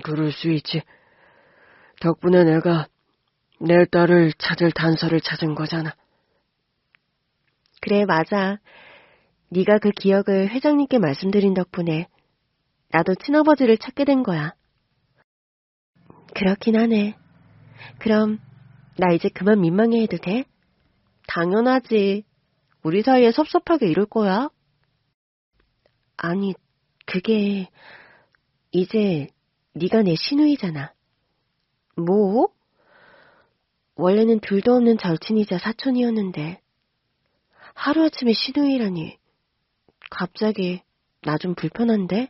그럴 수 있지. 덕분에 내가 내 딸을 찾을 단서를 찾은 거잖아. 그래, 맞아. 네가 그 기억을 회장님께 말씀드린 덕분에 나도 친아버지를 찾게 된 거야. 그렇긴 하네. 그럼 나 이제 그만 민망해해도 돼? 당연하지. 우리 사이에 섭섭하게 이럴 거야? 아니, 그게 이제 네가 내 시누이잖아. 뭐? 원래는 둘도 없는 절친이자 사촌이었는데 하루아침에 시누이라니. 갑자기 나 좀 불편한데?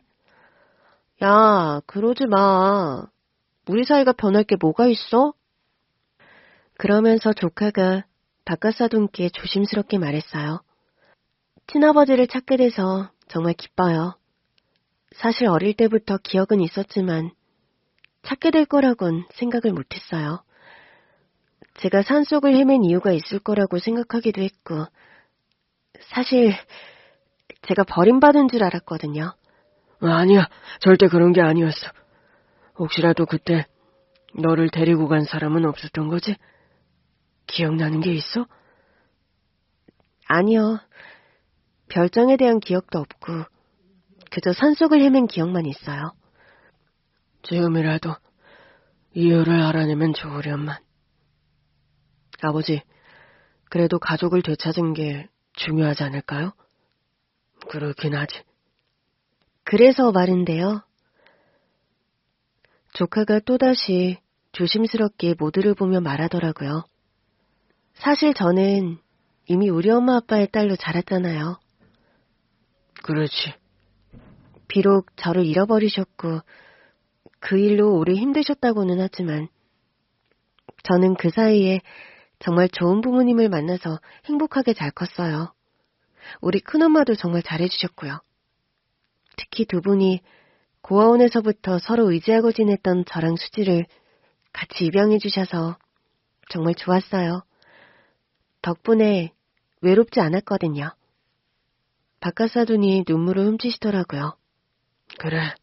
야, 그러지 마. 우리 사이가 변할 게 뭐가 있어? 그러면서 조카가 바깥사돈께 조심스럽게 말했어요. 친아버지를 찾게 돼서 정말 기뻐요. 사실 어릴 때부터 기억은 있었지만 찾게 될 거라곤 생각을 못했어요. 제가 산속을 헤맨 이유가 있을 거라고 생각하기도 했고 사실 제가 버림받은 줄 알았거든요. 아니야, 절대 그런 게 아니었어. 혹시라도 그때 너를 데리고 간 사람은 없었던 거지? 기억나는 게 있어? 아니요. 별장에 대한 기억도 없고 그저 산속을 헤맨 기억만 있어요. 지금이라도 이유를 알아내면 좋으련만. 아버지, 그래도 가족을 되찾은 게 중요하지 않을까요? 그렇긴 하지. 그래서 말인데요. 조카가 또다시 조심스럽게 모두를 보며 말하더라고요. 사실 저는 이미 우리 엄마 아빠의 딸로 자랐잖아요. 그렇지. 비록 저를 잃어버리셨고 그 일로 오래 힘드셨다고는 하지만 저는 그 사이에 정말 좋은 부모님을 만나서 행복하게 잘 컸어요. 우리 큰엄마도 정말 잘해주셨고요. 특히 두 분이 고아원에서부터 서로 의지하고 지냈던 저랑 수지를 같이 입양해주셔서 정말 좋았어요. 덕분에 외롭지 않았거든요. 바깥사돈이 눈물을 훔치시더라고요. 그래,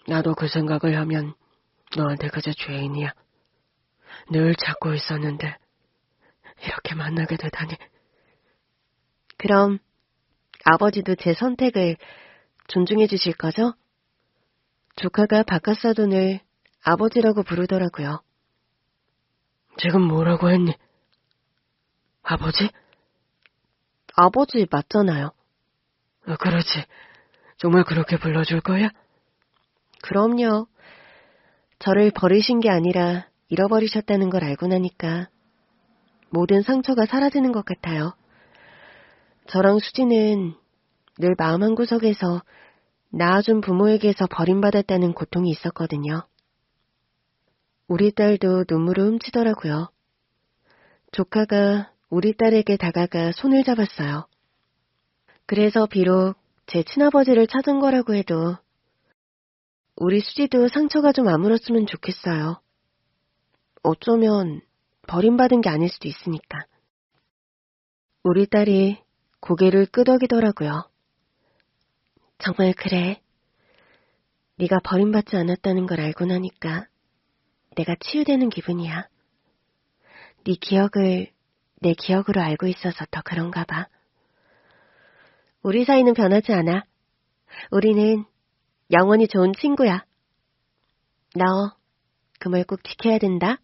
나도 그 생각을 하면 너한테 그저 죄인이야. 늘 찾고 있었는데 이렇게 만나게 되다니. 그럼 아버지도 제 선택을 존중해 주실 거죠? 조카가 바깥사돈을 아버지라고 부르더라고요. 지금 뭐라고 했니? 아버지? 아버지 맞잖아요. 그렇지. 정말 그렇게 불러줄 거야? 그럼요. 저를 버리신 게 아니라 잃어버리셨다는 걸 알고 나니까 모든 상처가 사라지는 것 같아요. 저랑 수지는 늘 마음 한구석에서 낳아준 부모에게서 버림받았다는 고통이 있었거든요. 우리 딸도 눈물을 훔치더라고요. 조카가 우리 딸에게 다가가 손을 잡았어요. 그래서 비록 제 친아버지를 찾은 거라고 해도 우리 수지도 상처가 좀 아물었으면 좋겠어요. 어쩌면 버림받은 게 아닐 수도 있으니까. 우리 딸이 고개를 끄덕이더라고요. 정말 그래. 네가 버림받지 않았다는 걸 알고 나니까 내가 치유되는 기분이야. 네 기억을 내 기억으로 알고 있어서 더 그런가 봐. 우리 사이는 변하지 않아. 우리는 영원히 좋은 친구야. 너 그 말 꼭 지켜야 된다.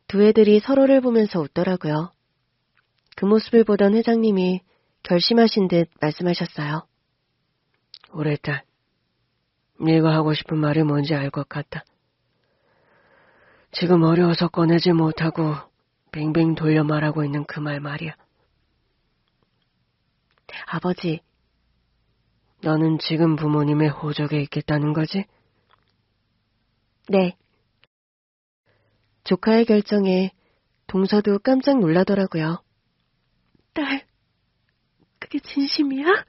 두 애들이 서로를 보면서 웃더라고요. 그 모습을 보던 회장님이 결심하신 듯 말씀하셨어요. 우리 딸, 네가 하고 싶은 말이 뭔지 알 것 같다. 지금 어려워서 꺼내지 못하고 빙빙 돌려 말하고 있는 그 말 말이야. 아버지, 너는 지금 부모님의 호적에 있겠다는 거지? 네. 조카의 결정에 동서도 깜짝 놀라더라고요. 딸, 그게 진심이야?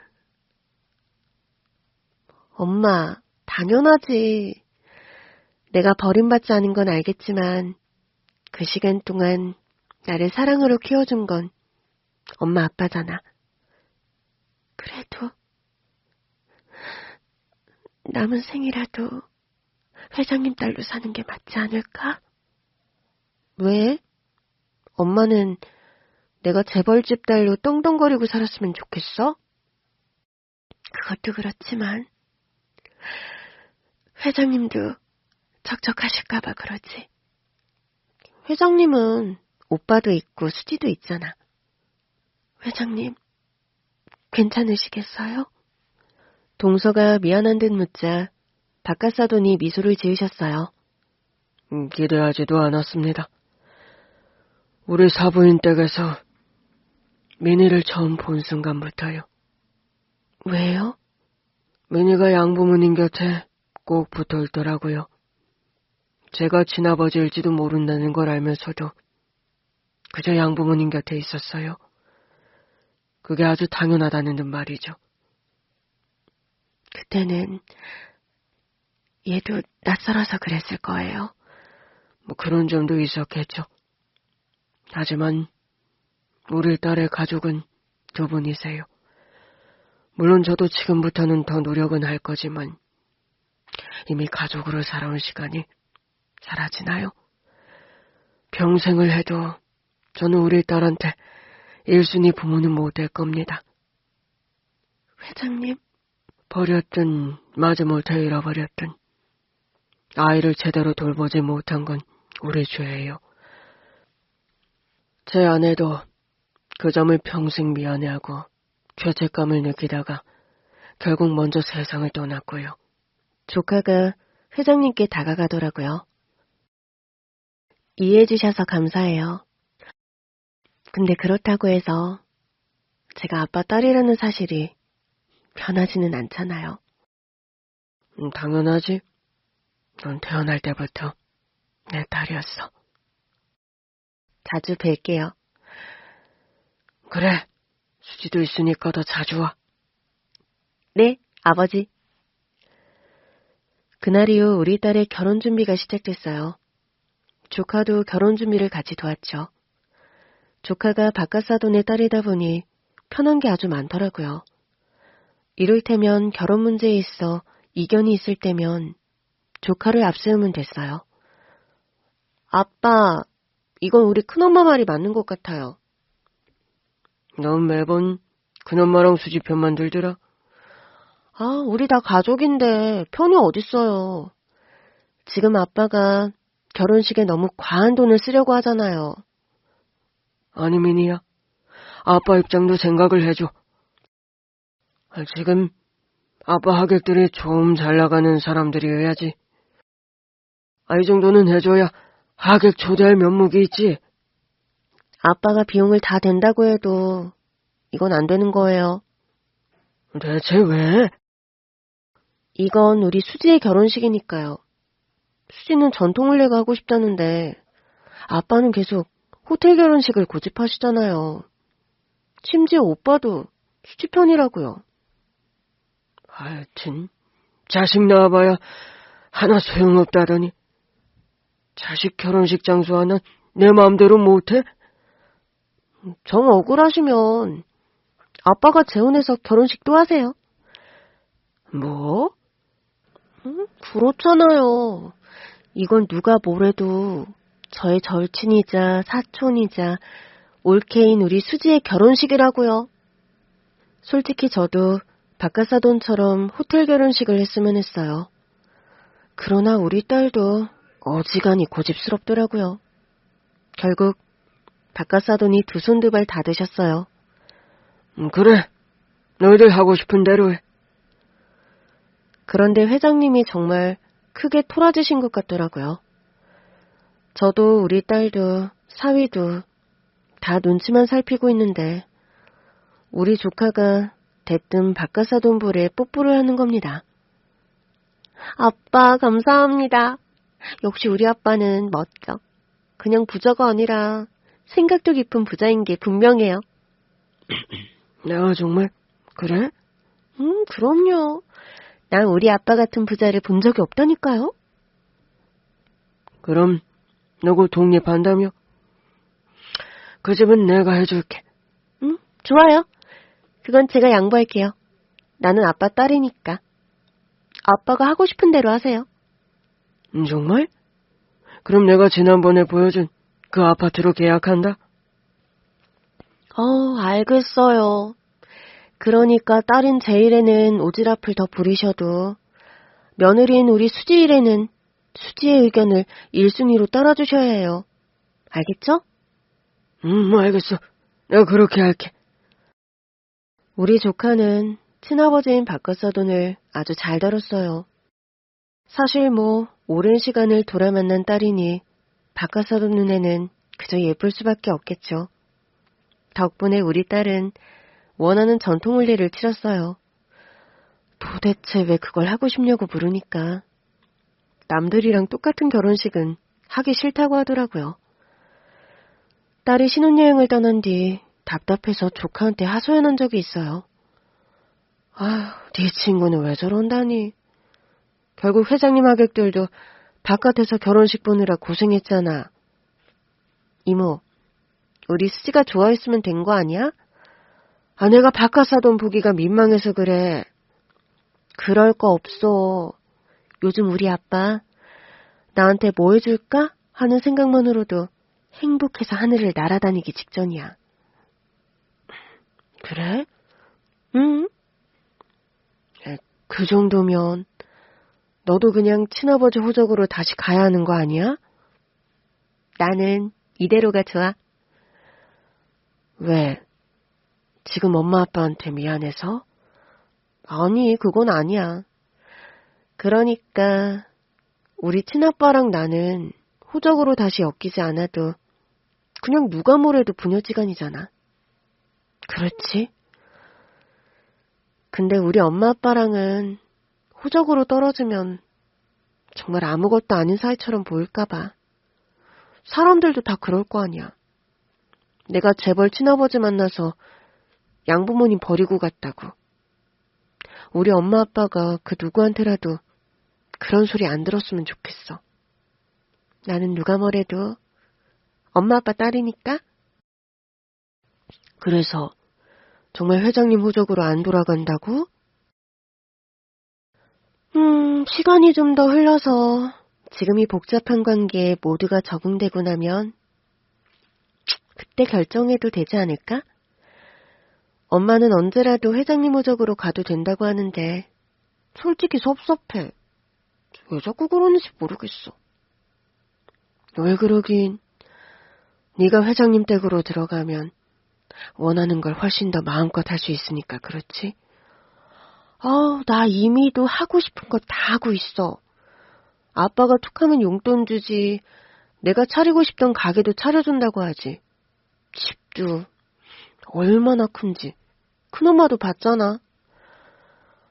엄마, 당연하지. 내가 버림받지 않은 건 알겠지만 그 시간 동안 나를 사랑으로 키워준 건 엄마 아빠잖아. 그래도 남은 생이라도 회장님 딸로 사는 게 맞지 않을까? 왜? 엄마는 내가 재벌집 딸로 떵떵거리고 살았으면 좋겠어? 그것도 그렇지만 회장님도 적적하실까봐 그러지. 회장님은 오빠도 있고 수지도 있잖아. 회장님, 괜찮으시겠어요? 동서가 미안한 듯 묻자 바깥사돈이 미소를 지으셨어요. 기대하지도 않았습니다. 우리 사부인 댁에서 민희를 처음 본 순간부터요. 왜요? 민희가 양부모님 곁에 꼭 붙어 있더라고요. 제가 친아버지일지도 모른다는 걸 알면서도 그저 양부모님 곁에 있었어요. 그게 아주 당연하다는 듯 말이죠. 그때는 얘도 낯설어서 그랬을 거예요. 뭐 그런 점도 있었겠죠. 하지만 우리 딸의 가족은 두 분이세요. 물론 저도 지금부터는 더 노력은 할 거지만 이미 가족으로 살아온 시간이 사라지나요? 평생을 해도 저는 우리 딸한테 1순위 부모는 못 될 겁니다. 회장님? 버렸든 마지못해 잃어버렸든 아이를 제대로 돌보지 못한 건 우리 죄예요. 제 아내도 그 점을 평생 미안해하고 죄책감을 느끼다가 결국 먼저 세상을 떠났고요. 조카가 회장님께 다가가더라고요. 이해해 주셔서 감사해요. 근데 그렇다고 해서 제가 아빠 딸이라는 사실이 변하지는 않잖아요. 당연하지. 넌 태어날 때부터 내 딸이었어. 자주 뵐게요. 그래, 수지도 있으니까 더 자주 와. 네, 아버지. 그날 이후 우리 딸의 결혼 준비가 시작됐어요. 조카도 결혼 준비를 같이 도왔죠. 조카가 바깥사돈의 딸이다 보니 편한 게 아주 많더라고요. 이를테면 결혼 문제에 있어 이견이 있을 때면 조카를 앞세우면 됐어요. 아빠, 이건 우리 큰엄마 말이 맞는 것 같아요. 넌 매번 큰엄마랑 수지 편만 들더라. 아, 우리 다 가족인데 편이 어딨어요. 지금 아빠가 결혼식에 너무 과한 돈을 쓰려고 하잖아요. 아니, 민희야. 아빠 입장도 생각을 해줘. 지금 아빠 하객들이 좀 잘 나가는 사람들이어야지. 이 정도는 해줘야 하객 초대할 면목이 있지. 아빠가 비용을 다 댄다고 해도 이건 안 되는 거예요. 대체 왜? 이건 우리 수지의 결혼식이니까요. 수지는 전통을내가 하고 싶다는데 아빠는 계속 호텔 결혼식을 고집하시잖아요. 심지어 오빠도 수지 편이라고요. 하여튼 자식 낳아봐야 하나 소용없다더니 자식 결혼식 장소 하나 내 마음대로 못해? 정 억울하시면 아빠가 재혼해서 결혼식도 하세요. 뭐? 그렇잖아요. 이건 누가 뭐래도 저의 절친이자 사촌이자 올케인 우리 수지의 결혼식이라고요. 솔직히 저도 박카사돈처럼 호텔 결혼식을 했으면 했어요. 그러나 우리 딸도 어지간히 고집스럽더라고요. 결국 박카사돈이 두 손 두 발 다 드셨어요. 그래, 너희들 하고 싶은 대로 해. 그런데 회장님이 정말 크게 토라지신 것 같더라고요. 저도 우리 딸도 사위도 다 눈치만 살피고 있는데 우리 조카가 대뜸 박카사돈불에 뽀뽀를 하는 겁니다. 아빠 감사합니다. 역시 우리 아빠는 멋져. 그냥 부자가 아니라 생각도 깊은 부자인 게 분명해요. 내가 정말 그래? 그럼요. 난 우리 아빠 같은 부자를 본 적이 없다니까요. 그럼 너고 독립한다며? 그 집은 내가 해줄게. 좋아요. 그건 제가 양보할게요. 나는 아빠 딸이니까. 아빠가 하고 싶은 대로 하세요. 정말? 그럼 내가 지난번에 보여준 그 아파트로 계약한다? 알겠어요. 그러니까 딸인 제일에는 오지랖을 더 부리셔도 며느리인 우리 수지일에는 수지의 의견을 1순위로 따라주셔야 해요. 알겠죠? 알겠어. 내가 그렇게 할게. 우리 조카는 친아버지인 박카사돈을 아주 잘 다뤘어요. 사실 오랜 시간을 돌아 만난 딸이니 박카사돈 눈에는 그저 예쁠 수밖에 없겠죠. 덕분에 우리 딸은 원하는 전통 혼례를 치렀어요. 도대체 왜 그걸 하고 싶냐고 물으니까 남들이랑 똑같은 결혼식은 하기 싫다고 하더라고요. 딸이 신혼여행을 떠난 뒤 답답해서 조카한테 하소연한 적이 있어요. 네 친구는 왜 저런다니. 결국 회장님 하객들도 바깥에서 결혼식 보느라 고생했잖아. 이모, 우리 수지가 좋아했으면 된 거 아니야? 내가 박카사돈 보기가 민망해서 그래. 그럴 거 없어. 요즘 우리 아빠 나한테 뭐 해줄까 하는 생각만으로도 행복해서 하늘을 날아다니기 직전이야. 그래? 응? 그 정도면 너도 그냥 친아버지 호적으로 다시 가야 하는 거 아니야? 나는 이대로가 좋아. 왜? 지금 엄마 아빠한테 미안해서? 아니, 그건 아니야. 그러니까 우리 친아빠랑 나는 호적으로 다시 엮이지 않아도 그냥 누가 뭐래도 부녀지간이잖아. 그렇지? 근데 우리 엄마 아빠랑은 호적으로 떨어지면 정말 아무것도 아닌 사이처럼 보일까봐. 사람들도 다 그럴 거 아니야. 내가 재벌 친아버지 만나서 양부모님 버리고 갔다고. 우리 엄마 아빠가 그 누구한테라도 그런 소리 안 들었으면 좋겠어. 나는 누가 뭐래도 엄마 아빠 딸이니까. 그래서 정말 회장님 호적으로 안 돌아간다고? 시간이 좀 더 흘러서 지금 이 복잡한 관계에 모두가 적응되고 나면 그때 결정해도 되지 않을까? 엄마는 언제라도 회장님 호적으로 가도 된다고 하는데 솔직히 섭섭해. 왜 자꾸 그러는지 모르겠어. 왜 그러긴. 네가 회장님 댁으로 들어가면 원하는 걸 훨씬 더 마음껏 할 수 있으니까 그렇지? 나 이미도 하고 싶은 거 다 하고 있어. 아빠가 툭하면 용돈 주지. 내가 차리고 싶던 가게도 차려준다고 하지. 집도 얼마나 큰지 큰엄마도 봤잖아.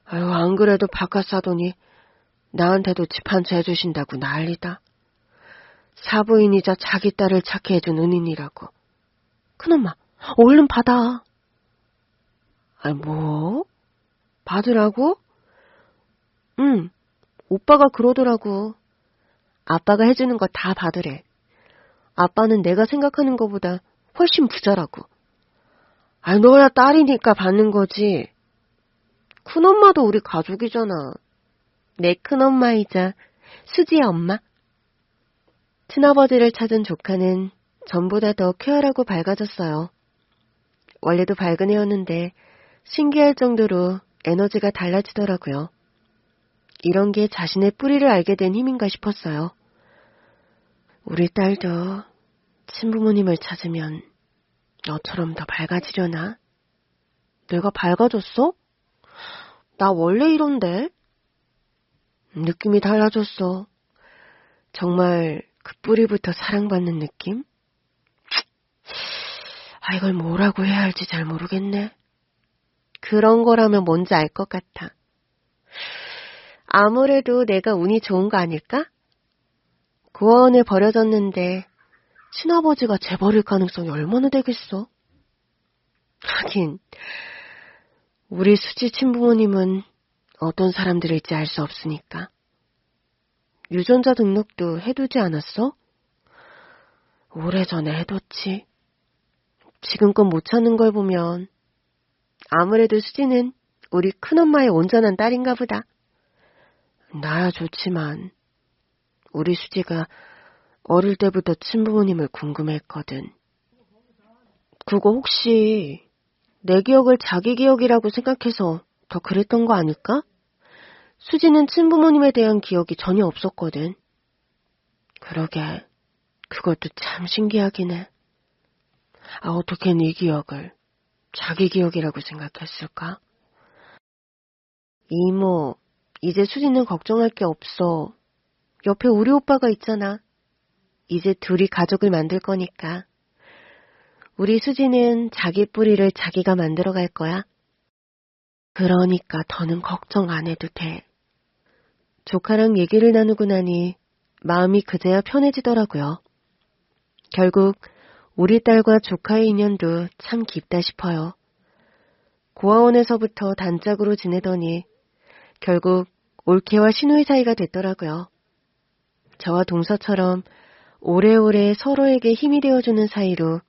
안 그래도 박카사돈이 나한테도 집 한 채 해주신다고 난리다. 사부인이자 자기 딸을 찾게 해준 은인이라고. 큰엄마, 얼른 받아. 뭐? 받으라고? 응, 오빠가 그러더라고. 아빠가 해주는 거 다 받으래. 아빠는 내가 생각하는 거보다 훨씬 부자라고. 너야 딸이니까 받는 거지. 큰엄마도 우리 가족이잖아. 내 큰엄마이자 수지의 엄마. 친아버지를 찾은 조카는 전보다 더 쾌활하고 밝아졌어요. 원래도 밝은 애였는데 신기할 정도로 에너지가 달라지더라고요. 이런 게 자신의 뿌리를 알게 된 힘인가 싶었어요. 우리 딸도 친부모님을 찾으면 너처럼 더 밝아지려나? 내가 밝아졌어? 나 원래 이런데? 느낌이 달라졌어. 정말 그 뿌리부터 사랑받는 느낌? 이걸 뭐라고 해야 할지 잘 모르겠네. 그런 거라면 뭔지 알 것 같아. 아무래도 내가 운이 좋은 거 아닐까? 고아원에 버려졌는데 친아버지가 재버릴 가능성이 얼마나 되겠어? 하긴 우리 수지 친부모님은 어떤 사람들일지 알 수 없으니까. 유전자 등록도 해두지 않았어? 오래전에 해뒀지. 지금껏 못 찾는 걸 보면 아무래도 수지는 우리 큰엄마의 온전한 딸인가 보다. 나야 좋지만 우리 수지가 어릴 때부터 친부모님을 궁금해했거든. 그거 혹시 내 기억을 자기 기억이라고 생각해서 더 그랬던 거 아닐까? 수지는 친부모님에 대한 기억이 전혀 없었거든. 그러게, 그것도 참 신기하긴 해. 어떻게 네 기억을 자기 기억이라고 생각했을까? 이모, 이제 수지는 걱정할 게 없어. 옆에 우리 오빠가 있잖아. 이제 둘이 가족을 만들 거니까. 우리 수지는 자기 뿌리를 자기가 만들어 갈 거야. 그러니까 더는 걱정 안 해도 돼. 조카랑 얘기를 나누고 나니 마음이 그제야 편해지더라고요. 결국 우리 딸과 조카의 인연도 참 깊다 싶어요. 고아원에서부터 단짝으로 지내더니 결국 올케와 시누이 사이가 됐더라고요. 저와 동서처럼 오래오래 서로에게 힘이 되어주는 사이로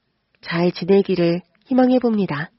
잘 지내기를 희망해봅니다.